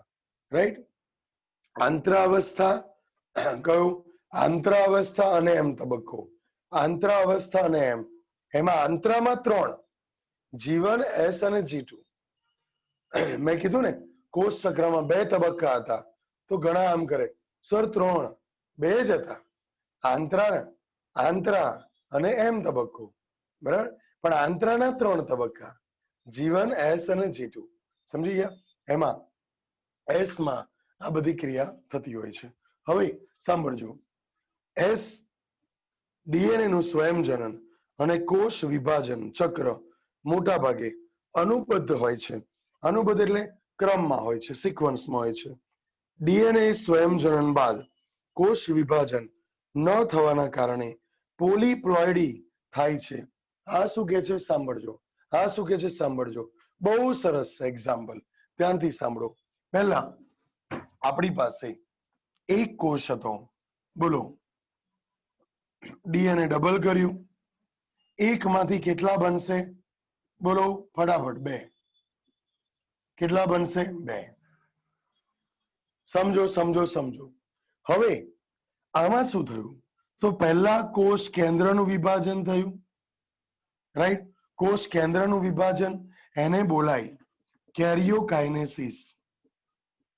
રાઈટ? આંતરાવસ્થા, કયું? આંતરાવસ્થા અને એમ તબક્કો. આંતરાવસ્થા અને એમ. એમાં આંતરામાં 3 G1, S અને G2. મેં કીધું ને કોષ ચક્રમાં 2 તબક્કા હતા, તો ઘણા આમ કરે, સર 3, 2 જ હતા. આંતરા અને એમ તબક્કો, બરાબર? પણ આંતરાના 3 તબક્કા, G1, S અને G2. સમજી ગયા? એમાં S માં આ બધી ક્રિયા થતી હોય છે. હવે સાંભળજો. S ડીએનએ નું સ્વયંજનન અને કોષ વિભાજન ચક્ર મોટા ભાગે અનુબદ્ધ હોય છે. અનુબદ્ધ એટલે ક્રમમાં હોય છે, સિક્વન્સમાં હોય છે. ડીએનએ સ્વયંજનન બાદ કોષ વિભાજન ન થવાના કારણે પોલીપ્લોઇડી થાય છે. આ શું કે છે? સાંભળજો. આ શું કે છે? સાંભળજો. બહુ સરસ છે એક્ઝામ્પલ, ધ્યાનથી સાંભળો. પહેલા આપણી પાસે એક કોષ હતો, બોલો, ડીએનએ ડબલ કર્યું, એકમાંથી કેટલા બનશે? બોલો ફટાફટ. 2. કેટલા બનશે? 2. સમજો સમજો સમજો. હવે આમાં શું થયું? તો પહેલા કોષ કેન્દ્રનું વિભાજન થયું, રાઈટ? કોષ કેન્દ્રનું વિભાજન, એને બોલાય કેરિયોકાઇનેસિસ.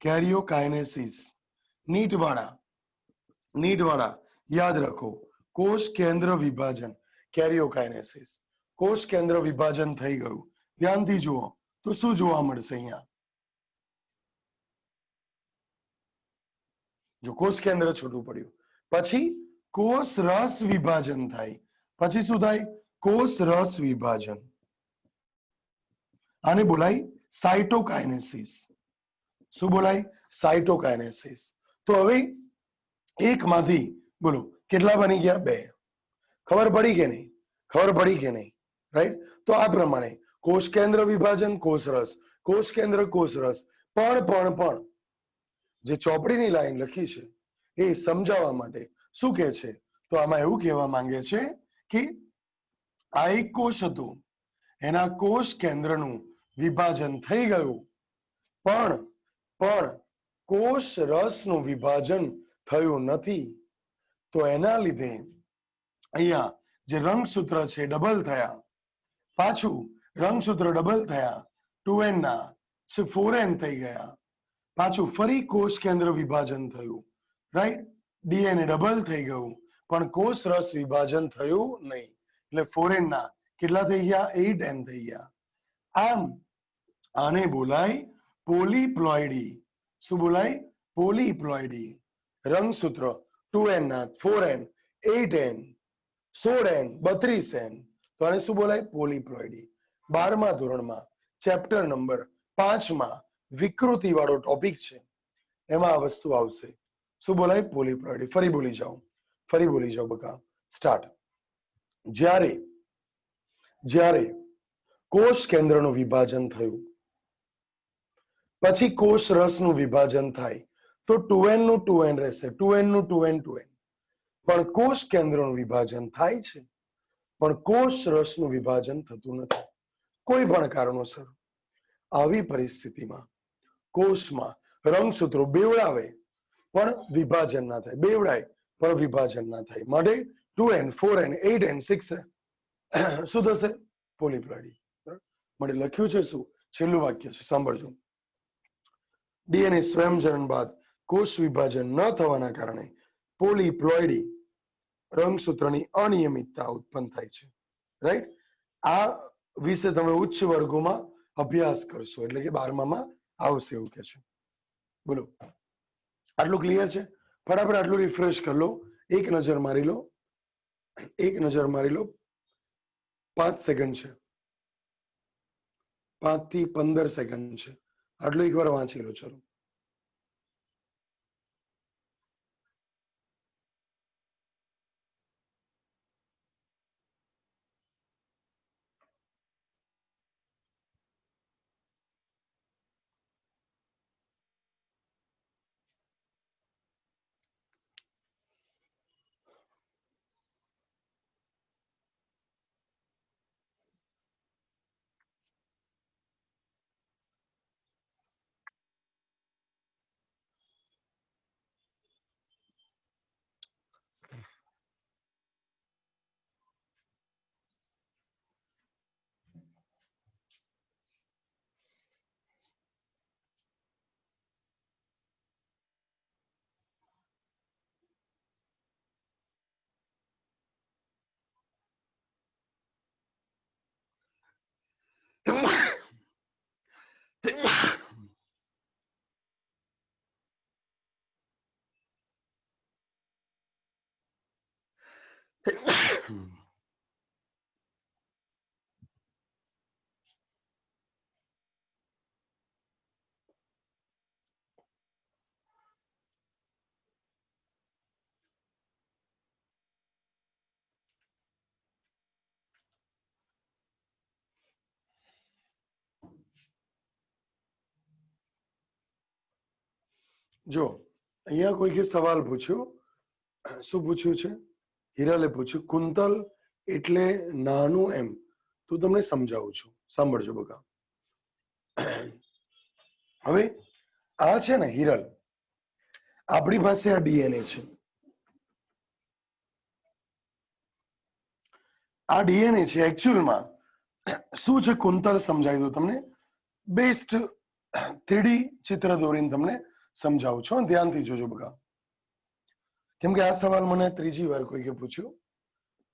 કેરિયોકાઇનેસિસ. નીટવાળા યાદ રાખો. કોષ કેન્દ્ર વિભાજન, કેરિયોકાઇનેસિસ. કોષ કેન્દ્ર વિભાજન થઈ ગયું. ધ્યાનથી જુઓ તો શું જોવા મળશે અહીંયા? જો કોષ કેન્દ્ર છૂટું પડ્યું, પછી કોષ રસ વિભાજન થાય. પછી શું થાય? કોષ રસ વિભાજન. આને બોલાય સાઇટોકાઇનેસિસ. શું બોલાય? સાઇટોકાઇનેસિસ. તો હવે એકમાંથી બોલો કેટલા બની ગયા? 2. ખબર પડી કે નહીં? ખબર પડી કે નહીં? રાઈટ? તો આ પ્રમાણે કોષ કેન્દ્ર વિભાજન, કોષ રસ, કોષ કેન્દ્ર, કોષ રસ. પણ જે ચોપડીની લાઈન લખી છે એ સમજાવવા માટે શું કહે છે? તો આમાં એવું કહેવા માંગે છે કે આ એક કોષ હતું, એના કોષ કેન્દ્રનું વિભાજન થઈ ગયું, પણ કોષ રસનું વિભાજન થયું નથી. તો એના લીધે અહીંયા જે રંગસૂત્ર છે ડબલ થયા, પાછું રંગસૂત્ર ડબલ થયા, 2n ના 4n થઈ ગયા, પાછું ફરી કોષ કેન્દ્ર વિભાજન થયું, રાઈટ? ડીએનએ ડબલ થઈ ગયું, પણ કોષ રસ વિભાજન થયું નહીં. એટલે ફોરેન ના કેટલા થઈ ગયા? 8n થઈ ગયા. આમ આને બોલાય પોલીપ્લોઇડી. શું બોલાય? પોલીપ્લોઇડી. રંગસૂત્ર 2n ના 4n 8n 16n 32n, તો આને શું બોલાય? પોલીપ્લોઇડી. 12મા ધોરણમાં ચેપ્ટર નંબર 5માં વિકૃતિ વાળો ટોપિક છે, એમાં આ વસ્તુ આવશે. શું બોલાય? પોલીપ્લોઇડી. ફરી બોલી જાઓ બકા. સ્ટાર્ટ. જ્યારે કોષ કેન્દ્રનું વિભાજન થયું, પછી કોષ રસનું વિભાજન થાય, તો 2n નું 2n રહેશે, 2n નું 2n 2n. પણ કોષ કેન્દ્રનું વિભાજન થાય છે, પણ કોષ રસનું વિભાજન થતું નથી કોઈ પણ કારણોસર. આવી પરિસ્થિતિમાં કોષમાં રંગસૂત્રો બેવડાવે પણ વિભાજન ના થાય, બેવડાય પણ વિભાજન ના થાય, માટે 2n 4n 8n 6n શું થશે? પોલીપ્લોઇડી. માટે લખ્યું છે શું? છેલ્લું વાક્ય છે, સાંભળજો. ડીએનએ સ્વયંજનન બાદ કોષ વિભાજન ન થવાના કારણે પોલીપ્લોઇડી રંગસૂત્રની અનિયમિતતા ઉત્પન્ન થાય છે. રાઈટ? આ વિશે તમે ઉચ્ચ વર્ગોમાં અભ્યાસ કરશો, એટલે કે 12મામાં આવશે એવું કે છે. બોલો, આટલું ક્લિયર છે? ફટાફટ આટલું રિફ્રેશ કરી લો. એક નજર મારી લો, 5 સેકન્ડ છે, 5 થી 15 સેકન્ડ છે. આટલું એકવાર વાંચી લો. ચલો. જો અહીંયા કોઈકે સવાલ પૂછ્યો. શું પૂછ્યું છે? હિરલે પૂછ્યું કુંતલ એટલે નાનું એમ. તો તમને સમજાવું છું, સાંભળજો બકા. હવે આ છે ને હિરલ, આપણી પાસે આ ડીએનએ છે. આ ડીએનએ છે. એકચ્યુઅલમાં શું છે કુંતલ સમજાવી દઉં તમને. બેસ્ટ 3D ચિત્ર દોરીને તમને સમજાવું છું, ધ્યાનથી જોજો બકા. કેમ કે આ સવાલ મને ત્રીજી વાર કોઈએ પૂછ્યો.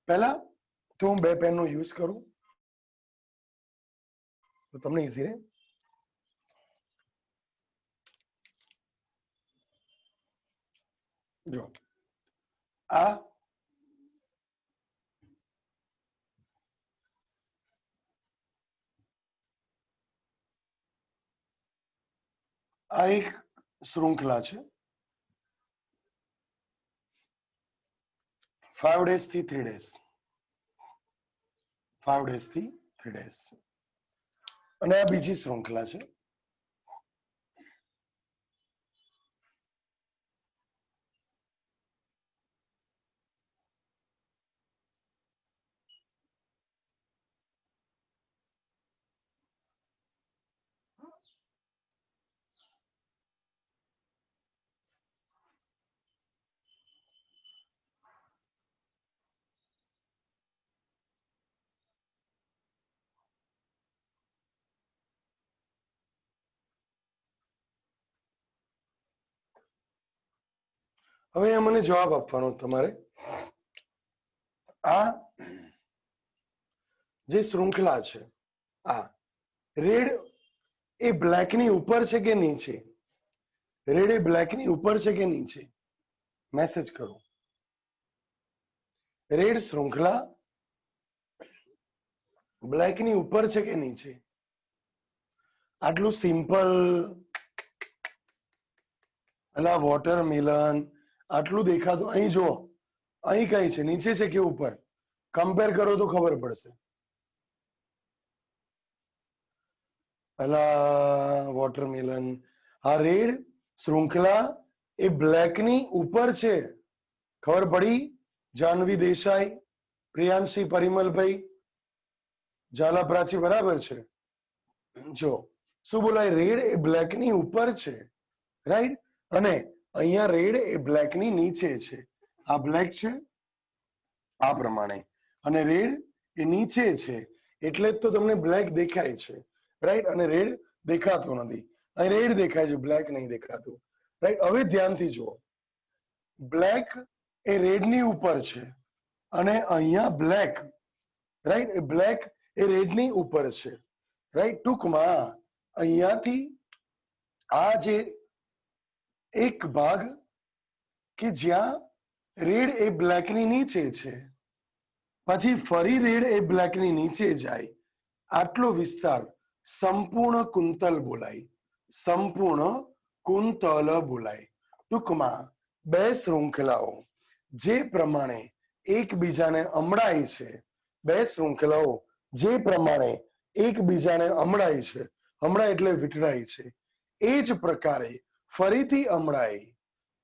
પહેલા તો હું 2 પેનનો યુઝ કરું તો તમને ઈઝી રહે. જો આ એક શૃંખલા છે 5 days થી 3 days, 5 days થી 3 days. અને આ બીજી શૃંખલા છે. હવે મને જવાબ આપવાનો તમારે. આ જે શૃંખલા છે, આ રેડ એ બ્લેક ની ઉપર છે કે નીચે? રેડ એ બ્લેક ની ઉપર છે કે નીચે? મેસેજ કરો. રેડ શૃંખલા બ્લેક ની ઉપર છે કે નીચે? આટલું સિમ્પલ, અલા વોટરમેલન આટલું દેખાતું, અહીં જો અહીં કઈ છે, નીચે છે કે ઉપર? કમ્પેર કરો તો ખબર પડશે. અલા વોટરમેલન, આ રેડ શૃંખલા એ બ્લેક ની ઉપર છે. ખબર પડી? જાનવી દેસાઈ, પ્રિયાંશી પરિમલભાઈ, ઝાલા પ્રાચી, બરાબર છે. જો શું બોલાય? રેડ એ બ્લેક ની ઉપર છે, રાઈટ? અને અહીંયા રેડ એ બ્લેક ની નીચે છે. આ બ્લેક છે આ પ્રમાણે, અને રેડ એ નીચે છે, એટલે જ તો તમને બ્લેક દેખાય છે, રાઈટ? અને રેડ દેખાતો નથી. અહીં રેડ દેખાય છે, બ્લેક નહીં દેખાતું, રાઈટ? હવે ધ્યાનથી જુઓ, બ્લેક એ રેડ ની ઉપર છે અને અહીંયા બ્લેક, રાઈટ, એ બ્લેક એ રેડ ની ઉપર છે, રાઈટ? ટૂંકમાં અહીંયાથી આ જે એક ભાગ કે જ્યાં રેડ એ બ્લેક ની નીચે છે, પછી ફરી રેડ એ બ્લેક ની નીચે જાય, આટલો વિસ્તાર સંપૂર્ણ કુંતલ બોલાય. સંપૂર્ણ કુંતલ બોલાય. ટૂંકમાં બે શૃંખલાઓ જે પ્રમાણે એકબીજાને અમડાય છે, બે શૃંખલાઓ જે પ્રમાણે એકબીજાને અમડાય છે, અમડાય એટલે વીંટળાય છે, એ જ પ્રકારે ફરીથી અમડાય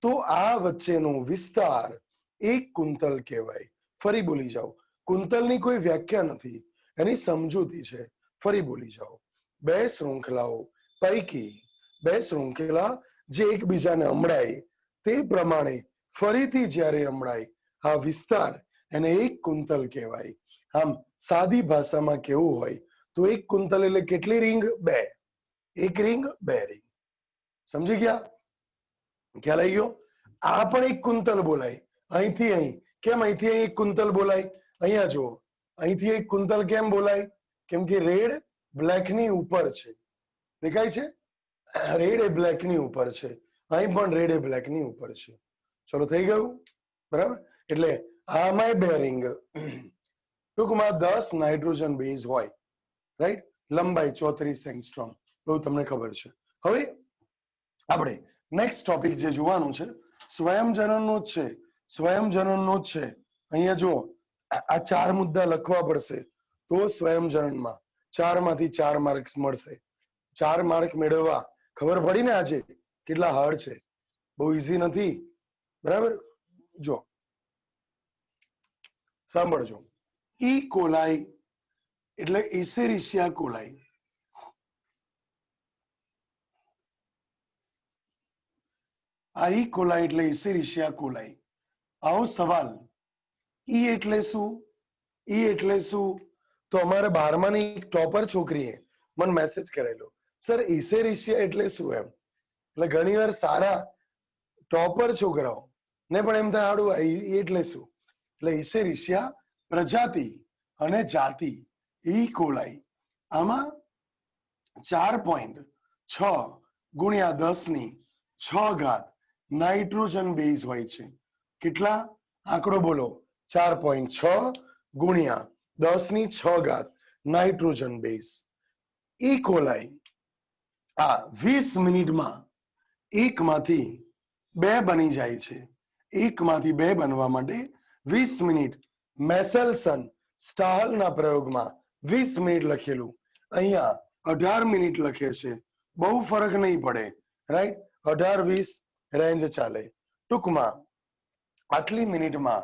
તો આ વચ્ચેનો વિસ્તાર એક કુંતલ કહેવાય. ફરી બોલી જાઓ, કુંતલની કોઈ વ્યાખ્યા નથી, એની સમજૂતી છે. ફરી બોલી જાઓ, બે શૃંખલાઓ પૈકી બે શૃંખલા જે એકબીજાને અમડાય તે પ્રમાણે ફરીથી જ્યારે અમડાય આ વિસ્તાર, એને એક કુંતલ કહેવાય. આમ સાદી ભાષામાં કેવું હોય તો એક કુંતલ એટલે કેટલી રીંગ? બે. એક રીંગ, બે રીંગ. સમજી ગયા? ખ્યાલ આવી ગયો? આ પણ એક કુંતલ બોલાય. અહીંથી અહીં કેમ? અહીંથી અહીં એક કુંતલ બોલાય. અહીંયા જુઓ, અહીંથી એક કુંતલ કેમ બોલાય? કેમ કે રેડ બ્લેક ની ઉપર છે. દેખાય છે? રેડ એ બ્લેક ની ઉપર છે, અહીં પણ રેડ એ બ્લેક ની ઉપર છે. ચલો થઈ ગયું, બરાબર? એટલે આમાંય બે રિંગ, ટૂંકમાં 10 નાઇટ્રોજન બેઝ હોય, રાઈટ? લંબાઈ 34 એંગસ્ટ્રોમ, એવું તમને ખબર છે. હવે આપણે નેક્સ્ટ ટોપિક જે જોવાનું છે સ્વયંજનનનો જ છે. સ્વયંજનનનો જ છે. અહીંયા જુઓ, આ 4 મુદ્દા લખવા પડશે તો સ્વયંજનનમાં 4 માંથી 4 માર્ક્સ મળશે. 4 માર્ક મેળવવા ખબર પડી ને આજે કેટલા હાર્ડ છે? બહુ ઈઝી નથી, બરાબર? જો સાંભળજો, ઈ કોલાઈ એટલે ઇસેરિશિયા કોલાઈ. આ ઈ કોલાઈ એટલે ઇસેરિશિયા કોલાઈ. આવો સવાલ, ઈ એટલે શું? ઈ એટલે શું? તો અમારે 12માની એક ટોપર છોકરીએ મને મેસેજ કરેલો, સર ઇસેરિશિયા એટલે શું? એમ. એટલે ઘણીવાર સારા ટોપર છોકરાઓ ને પણ એમ થાય આડું ઈ એટલે શું? એટલે ઇસેરિશિયા પ્રજાતિ અને જાતિ, ઈ કોલાઈ. આમાં 4.6 ગુણ્યા 10⁶ નાઇટ્રોજન બેઝ હોય છે. કેટલા? આંકડો બોલો. 4.6 ગુણ્યા 10⁶ નાઇટ્રોજન બેઝ. ઈ કોલાઈ આ 20 મિનિટમાં એકમાંથી બે બની જાય છે. એકમાંથી બે બનવા માટે 20 મિનિટ. મેસેલ્સન સ્ટાહલના પ્રયોગમાં 20 મિનિટ લખેલું, અહીંયા 18 મિનિટ લખે છે. બહુ ફરક નહીં પડે, રાઈટ? 18-20 રેન્જ ચાલે. ટૂંકમાં આટલી મિનિટમાં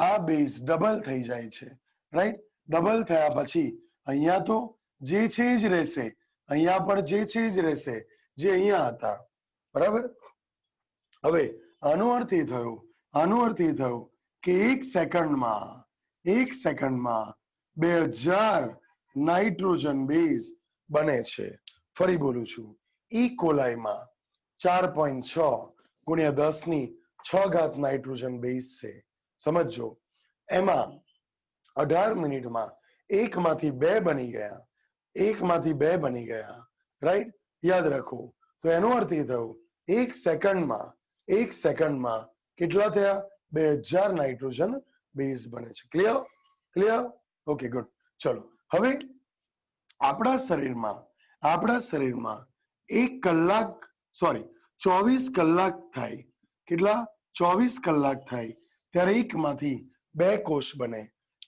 આ બેઝ ડબલ થઈ જાય છે, રાઈટ? ડબલ થયા પછી અહીંયા તો જે છે જ રહેશે, અહીંયા પણ જે છે જ રહેશે જે અહીંયા હતા, બરાબર? હવે આનો અર્થ એ થયો કે એક સેકન્ડમાં 2000 નાઇટ્રોજન બેઝ બને છે. ફરી બોલું છું, ઈ કોલાઈમાં 4.6 ગુણ્યા 10⁶ નાઇટ્રોજન બેઝ છે. સમજો, એમાં 18 મિનિટમાં એકમાંથી બે બની ગયા, એકમાંથી બે બની ગયા, રાઈટ? યાદ રાખો. તો એનો અર્થ એ થયો એક સેકન્ડમાં કેટલા થયા? 2000 નાઇટ્રોજન બેઝ બને છે. ક્લિયર? ક્લિયર? Okay, good. ચલો હવે આપણા શરીરમાં 1 કલાક 24 કલાક થાય. કેટલા? 24 કલાક થાય ત્યારે એકમાંથી બે કોષ બને.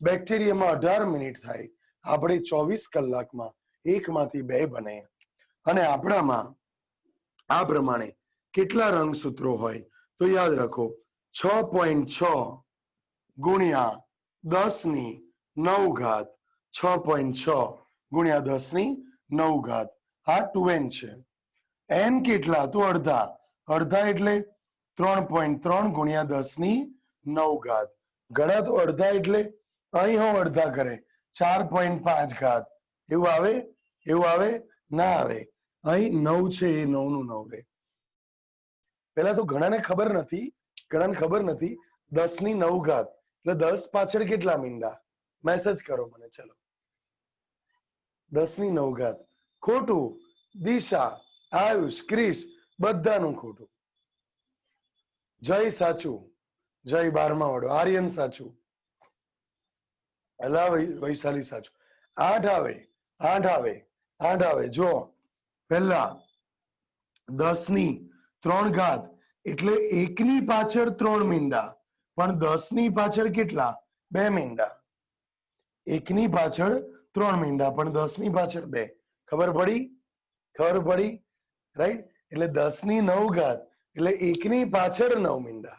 બેક્ટેરિયામાં 18 મિનિટ થાય, આપણે 24 કલાકમાં એકમાંથી બે બને. અને આપણામાં આ પ્રમાણે કેટલા રંગસૂત્રો હોય? તો યાદ રાખો 6.6 ગુણ્યા 10⁹ 6.6 ગુણ્યા 10⁹ આ 2n છે. n કેટલા? તો અડધા. અડધા એટલે 3.3 ગુણ્યા 10⁹. ઘણા તો અડધા એટલે અહીં હું અડધા કરે 4.5 એવું આવે? એવું આવે? ના આવે. અહીં 9 છે એ 9 નું 9 રહે. પેલા તો ઘણાને ખબર નથી 10⁹ એટલે 10 પાછળ કેટલા મીંડા? મેસેજ કરો મને. ચલો 10⁹. ખોટું. દિશા, આયુષ, ક્રિશ બધાનું ખોટું. જય સાચું. જય 12મા વાળો. આર્યન સાચું. અલા વૈશાલી સાચું. 8 આવે. જો પહેલા 10⁵ એટલે 1ની પાછળ 3 મીંડા, પણ 10ની પાછળ કેટલા? 2 મીંડા. 1ની પાછળ 3 મીંડા પણ 10ની પાછળ 2. ખબર પડી? રાઈટ? એટલે 10⁹ એટલે 1ની પાછળ 9 મીંડા.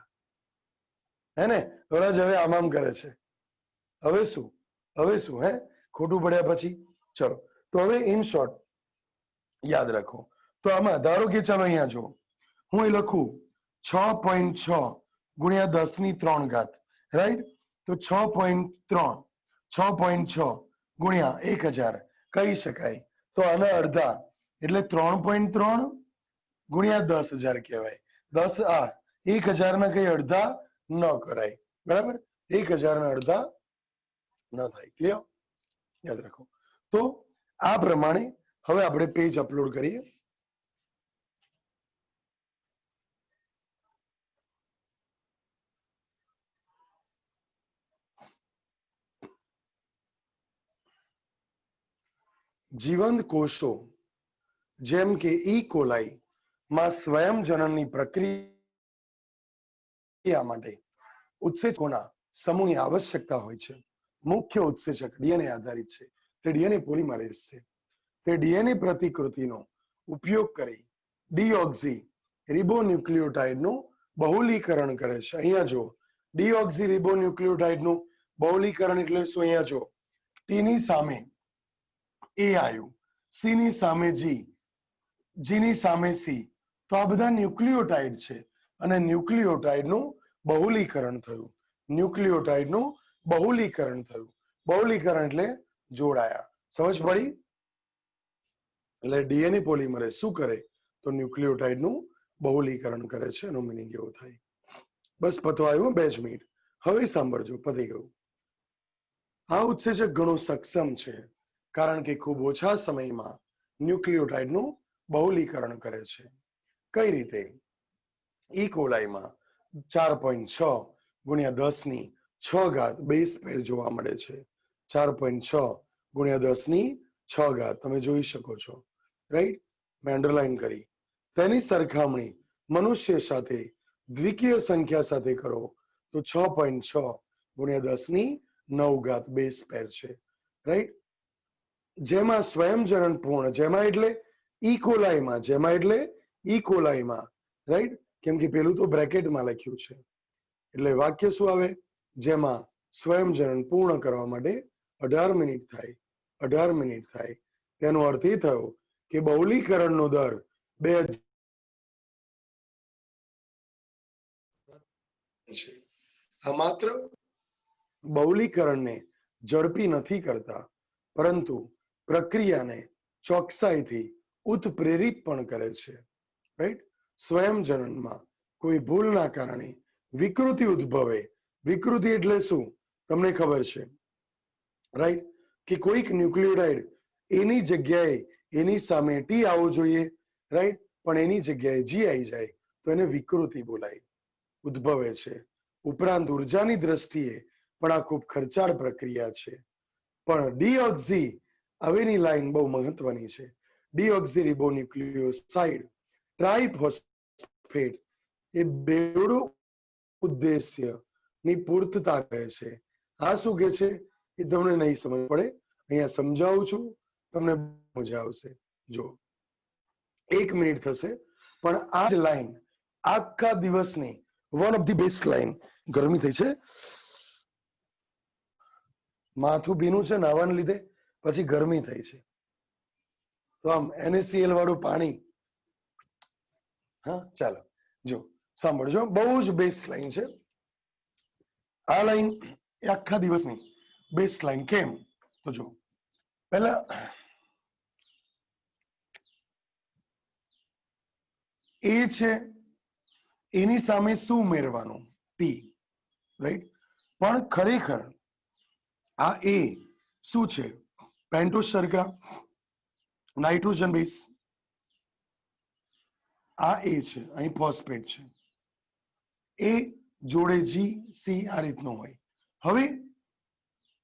હે ને? થોડા જ હવે આમ કરે છે. હવે શું? હે ખોટું પડ્યા પછી? ચલો તો હવે ઇન શોર્ટ યાદ રાખો. તો આમાં ધારો કે ચાલો અહીંયા જો હું એ લખું 6.6 ગુણ્યા 10⁵, રાઈટ? તો 6.6 ગુણ્યા 1000 કહી શકાય. તો આના અડધા એટલે 3.3 ગુણ્યા 10,000 કહેવાય. 1000 ના કઈ અડધા ન કરાય. બરાબર? 1000 ના અડધા ન થાય. ક્લિયર? યાદ રાખો. તો આ પ્રમાણે હવે આપણે પેજ અપલોડ કરીએ. જીવંત કોષો જેમ કે ઈ કોલાઈ માં સ્વયંજનનની પ્રક્રિયા માટે ઉત્સેચકોના સમૂહની આવશ્યકતા હોય છે. મુખ્ય ઉત્સેચક ડીએનએ આધારિત છે. તે ડીએનએ પોલિમરેઝ છે. તે ડીએનએ પ્રતિકૃતિનો ઉપયોગ કરી ડીઓક્સી રિબોન્યુક્લિયોટાઇડનું બહુલીકરણ કરે છે. અહીંયા જો ડીઓક્સી રિબોન્યુક્લિયોટાઇડનું બહુલીકરણ એટલે શું? અહીંયા જો ટી ની સામે એ આવ્યું, સી ની સામે જી, જી ની સામે સી. તો આ બધા ન્યુક્લિયોટાઇડ છે અને ન્યુક્લિયોટાઇડનું બહુલીકરણ થયું. બહુલીકરણ એટલે જોડાયા. સમજ પડી? એટલે ડીએનએ પોલિમરેઝ શું કરે? તો ન્યુક્લિયોટાઇડનું બહુલીકરણ કરે છે. એનો મિનિંગ એવો થાય. બસ પતવા આવ્યું. 2 જ મિનિટ. હવે સાંભળજો, પતી ગયું. આ ઉત્સેચક ઘણું સક્ષમ છે કારણ કે ખૂબ ઓછા સમયમાં ન્યુક્લિયોટાઇડનું બહુલીકરણ કરે છે. કઈ રીતે? ઈ કોલાઈમાં 4.6 ગુણ્યા 10⁶ બેઝ પેર જોવા મળે છે. 4.6 ગુણ્યા 10⁶ તમે જોઈ શકો છો. રાઈટ? મેં અંડરલાઈન કરી. તેની સરખામણી મનુષ્ય સાથે દ્વિકીય સંખ્યા સાથે કરો તો 6.6 ગુણ્યા 10⁹ બેઝ પેર છે. રાઈટ? જેમાં સ્વયંજનન પૂર્ણ, જેમાં એટલે ઈ કોલાઈમાં, રાઈટ? કેમ કે પેલું તો બ્રેકેટમાં લખ્યું છે. એટલે વાક્ય શું આવે? જેમાં સ્વયંજનન પૂર્ણ કરવા માટે 18 મિનિટ થાય. તેનો અર્થ એ થયો કે બહુલીકરણનો દર 2000 છે. આ માત્ર બહુલીકરણને ઝડપી નથી કરતા, પરંતુ પ્રક્રિયાને ચોકસાઈથી ઉત્પ્રેરિત પણ કરે છે. રાઈટ? સ્વયંજનનમાં કોઈ ભૂલના કારણે વિકૃતિ ઉદ્ભવે. વિકૃતિ એટલે શું? તમને ખબર છે. રાઈટ, કે કોઈક ન્યુક્લિયોટાઇડ એની જગ્યાએ એની સામે ટી આવવું જોઈએ, રાઈટ, પણ એની જગ્યાએ જી આવી જાય તો એને વિકૃતિ બોલાય, ઉદ્ભવે છે. ઉપરાંત ઉર્જાની દ્રષ્ટિએ પણ આ ખૂબ ખર્ચાળ પ્રક્રિયા છે. પણ ડીઓક્સી હવેની લાઈન બહુ મહત્વની છે. ડીઓક્સી રિબોન્યુક્લિયોસાઇડ ટ્રાઇફોસ્ફેટ એ બેવડું ઉદ્દેશ્ય ની પૂર્તતા કરે છે. આ શું કે છે એ તમને નહીં સમજ પડે, અહીંયા સમજાવું છું, તમને મજા આવશે. જો 1 મિનિટ થશે, પણ આ જ લાઈન આખા દિવસની one of the best line. ગરમી થઈ છે, માથું ભીનું છે નાવાને લીધે, પછી ગરમી થઈ છે, તો આમ NaCl વાળું પાણી. હા ચાલો, જો સાંભળજો, બહુ જ બેસ્ટ લાઈન છે આ લાઈન, આખા દિવસની બેસ્ટ લાઈન. કેમ? તો જો પહેલા એ છે, એની સામે શું ઉમેરવાનું? T, right. પણ ખરેખર આ એ શું છે? પેન્ટોસ શર્કરા, નાઇટ્રોજન બેઝ. આ એ છે, અહીં ફોસ્ફેટ છે, એ જોડે જી સી આ રીતનું હોય. હવે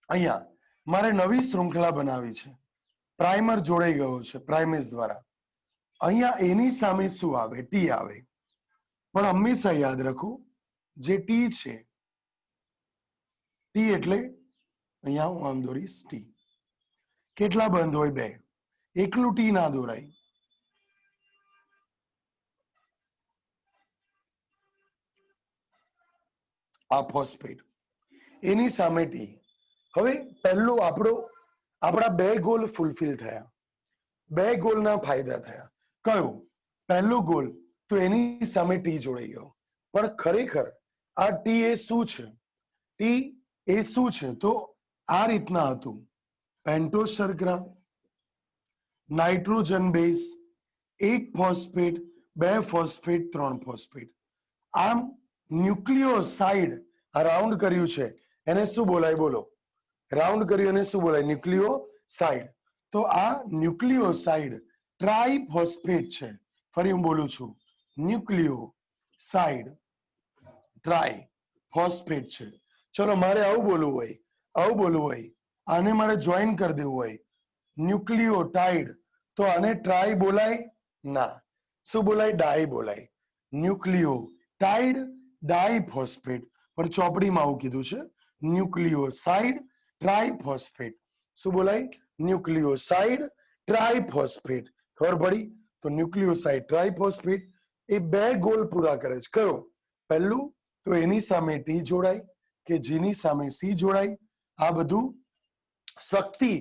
અહીંયા મારે નવી શૃંખલા બનાવી છે, પ્રાઇમર જોડાઈ ગયો છે પ્રાઇમેસ દ્વારા. અહીંયા એની સામે શું આવે? ટી આવે. પણ હંમેશા યાદ રાખો, જે ટી છે, ટી એટલે અહીંયા હું આમ દોરીશ ટી. કેટલા બંધ હોય? 2. એકલું ટી ના દોરાય. આ ફોસ્ફેટ, એની સામે ટી. હવે પહેલો આપણા 2 ગોલ ફૂલફિલ થયા. 2 ગોલના ફાયદા થયા. કયો? પહેલો ગોલ તો એની સામે ટી જોડાઈ ગયો. પણ ખરેખર આ ટી એ શું છે? ટી એ શું છે? તો આ રીતના હતું, પેન્ટોસ શર્કરા, nitrogen base, 1 phosphate, 2 phosphate, 3 phosphate. આમ ન્યુક્લિયોસાઇડ આ રાઉન્ડ કર્યું છે, એને શું બોલાય? બોલો, રાઉન્ડ કર્યું એને શું બોલાય? ન્યુક્લિયોસાઇડ. તો આ ન્યુક્લિયોસાઇડ ટ્રાઇફોસ્ફેટ છે. ફરી હું બોલું છું, ન્યુક્લિયોસાઇડ ટ્રાઇફોસ્ફેટ છે. ચલો, મારે આવું બોલવું હોય, આવું બોલવું હોય, આને મારે જોઈન કરી દેવું હોય, ન્યુક્લિયોટાઇડ, તો આને ટ્રાય બોલાય? ના. શું બોલાય? ડાય બોલાય. ન્યુક્લિયોટાઇડ ડાયફોસ્ફેટ. પણ ચોપડીમાં આવું કીધું છે, ન્યુક્લિયોસાઇડ ટ્રાઇફોસ્ફેટ. શું બોલાય? Nucleoside triphosphate. ખબર પડી? તો ન્યુક્લિયોસાઇડ ટ્રાઇફોસ્ફેટ એ 2 ગોલ પૂરા કરે છે. કયો? પહેલું તો એની સામે ટી જોડાય, કે જેની સામે સી જોડાય. આ બધું શક્તિ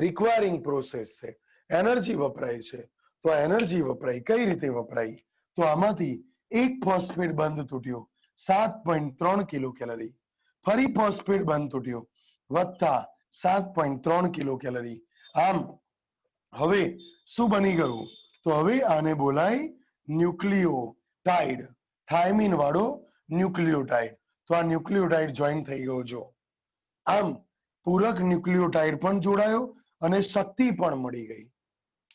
રિક્વાયરિંગ પ્રોસેસ છે, એનર્જી વપરાય છે. તો આ એનર્જી વપરાય, કઈ રીતે વપરાય? તો આમાંથી 1 ફોસ્ફેટ બંધ તૂટ્યો, 7.3 કિલો કેલરી. ફરી ફોસ્ફેટ બંધ તૂટ્યો, વત્તા 7.3 કિલો કેલરી. આમ હવે શું બની ગયું? તો હવે આને બોલાય ન્યુક્લિયોટાઇડ, થાઇમિન વાળો ન્યુક્લિયોટાઇડ. તો આ ન્યુક્લિયોટાઇડ જોઈન થઈ ગયો. જો આમ પૂરક ન્યુક્લિયોટાઇડ પણ જોડાયો અને શક્તિ પણ મળી ગઈ.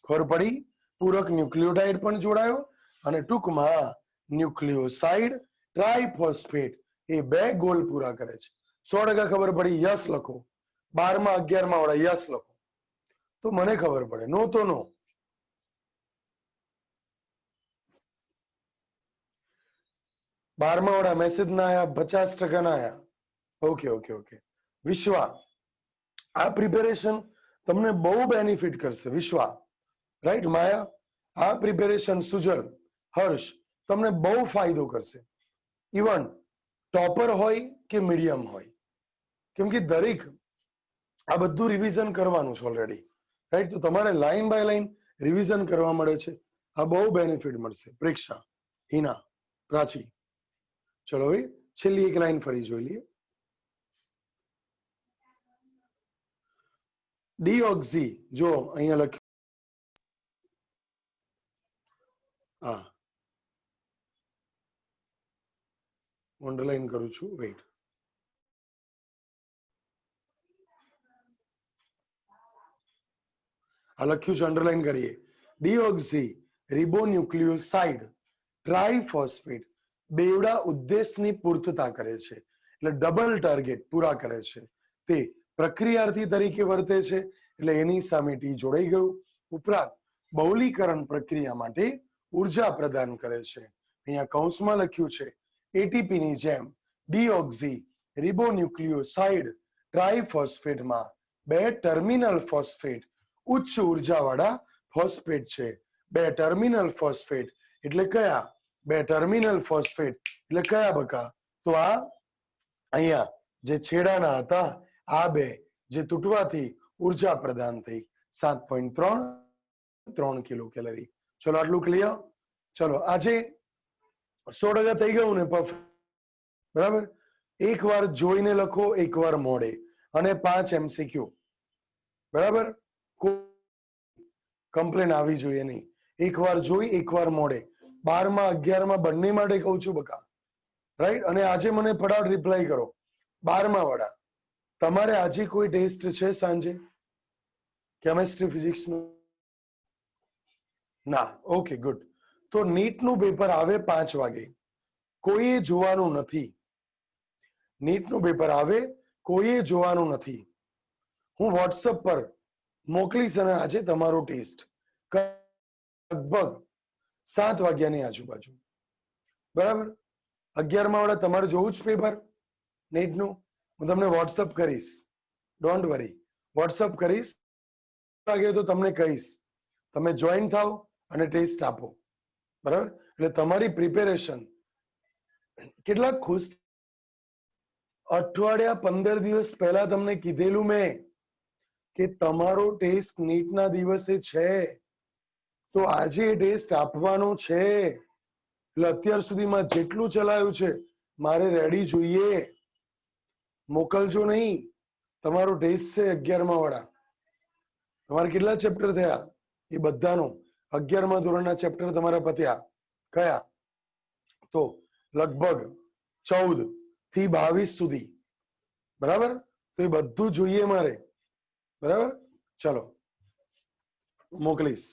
ખબર પડી? પૂરક ન્યુક્લિયોટાઇડ પણ જોડાયો અને ટૂંકમાં ન્યુક્લિયોસાઇડ ટ્રાઇફોસ્ફેટ એ 2 ગોલ પૂરા કરે છે. 100% ખબર પડી? યસ લખો. 12માં 11માં વાળા યસ લખો, તો મને ખબર પડે. નો તો નો. બારમા વાળા મેસેજ ના આયા, 50% ના આયા. Okay okay okay. વિશ્વા, આ પ્રિપેરેશન તમને બહુ બેનિફિટ કરશે. વિશ્વા, રાઈટ. માયા, આ પ્રિપેરેશન, સુજલ, હર્ષ, તમને બહુ ફાયદો કરશે. ઇવન ટોપર હોય કે મીડિયમ હોય, કેમ કે દરેક આ બધું રિવિઝન કરવાનું છે ઓલરેડી, રાઈટ. તો તમારે લાઈન બાય લાઈન રિવિઝન કરવા મળે છે. આ બહુ બેનિફિટ મળશે. પ્રેક્ષા, હિના, પ્રાચી. ચલો હવે છેલ્લી એક લાઈન ફરી જોઈ લઈએ. ડીઓક્સી, જો અહીંયા લખ્યું, હા, અંડરલાઈન કરું છું, વેઇટ. આ લખ્યું છે, અંડરલાઈન કરીએ. ડીઓક્સી રિબોન્યુક્લિયોસાઇડ ટ્રાઇફોસ્ફેટ બેવડા ઉદ્દેશની પૂર્તતા કરે છે, એટલે ડબલ ટાર્ગેટ પૂરા કરે છે. તે પ્રક્રિયાર્થી તરીકે વર્તે છે, એટલે એની સામે ટી જોડાઈ ગયું. ઉપરાંત બહુલીકરણ પ્રક્રિયા માટે ઉર્જા પ્રદાન કરે છે. અહીંયા કૌંસમાં લખ્યું છે એટીપી ની જેમ ડીઓક્સી રિબોન્યુક્લિયોસાઇડ ટ્રાઇફોસ્ફેટમાં બે ટર્મિનલ ફોસ્ફેટ ઉચ્ચ ઉર્જાવાળા ફોસ્ફેટ છે. બે ટર્મિનલ ફોસ્ફેટ એટલે કયા? બે ટર્મિનલ ફોસ્ફેટ એટલે કયા બકા? તો આ અહીંયા જે છેડાના હતા આ બે, જે તૂટવાથી ઉર્જા પ્રદાન થઈ 7.3 કિલો કેલરી. ચલો આટલું ક્લિયર. ચલો આજે 100% થઈ ગયું ને પરફેક્ટ, બરાબર? એકવાર જોઈને લખો, એકવાર મોડે, અને 5 MCQ, બરાબર? કમ્પ્લેન આવી જોઈએ નહીં. એકવાર જોઈ, એકવાર મોડે. 12માં 11માં બંને માટે કહું છું બકા, રાઈટ? અને આજે મને ફટાફટ રિપ્લાય કરો 12માં વાળા. તમારે આજે કોઈ ટેસ્ટ છે સાંજે કેમેસ્ટ્રી ફિઝિક્સ નું? ના. Okay, good. તો નીટ નું પેપર આવે 5 વાગે, કોઈએ જોવાનું નથી. નીટ નું પેપર આવે, કોઈએ જોવાનું નથી. હું વોટ્સએપ પર મોકલીશ અને આજે તમારો ટેસ્ટ લગભગ 7 વાગ્યાની આજુબાજુ, બરાબર? 11માં વાળા તમારે જોવું જ પેપર નીટનું? હું તમને વોટ્સઅપ કરીશ, ડોન્ટ વરી, વોટ્સઅપ કરીશ. વાગે તો તમને કહીશ, તમે જોઈન થાવ અને ટેસ્ટ આપો, બરાબર? એટલે તમારી પ્રિપેરેશન કેટલા ખુશ. અઠવાડિયા 15 દિવસ પહેલા તમને કીધેલું મેં કે તમારો ટેસ્ટ નીટના દિવસે છે, તો આજે ટેસ્ટ આપવાનો છે. એટલે અત્યાર સુધીમાં જેટલું ચલાયું છે મારે રેડી જોઈએ. મોકલજો નહીં. તમારો ટેસ્ટ છે 11માં વાળા. તમારે કેટલા ચેપ્ટર થયા એ બધાનો 11મા ધોરણના ચેપ્ટર તમારા પત્યા. કયા? તો લગભગ 14 થી 22 સુધી, બરાબર? તો એ બધું જોઈએ મારે, બરાબર? ચલો મોકલીશ.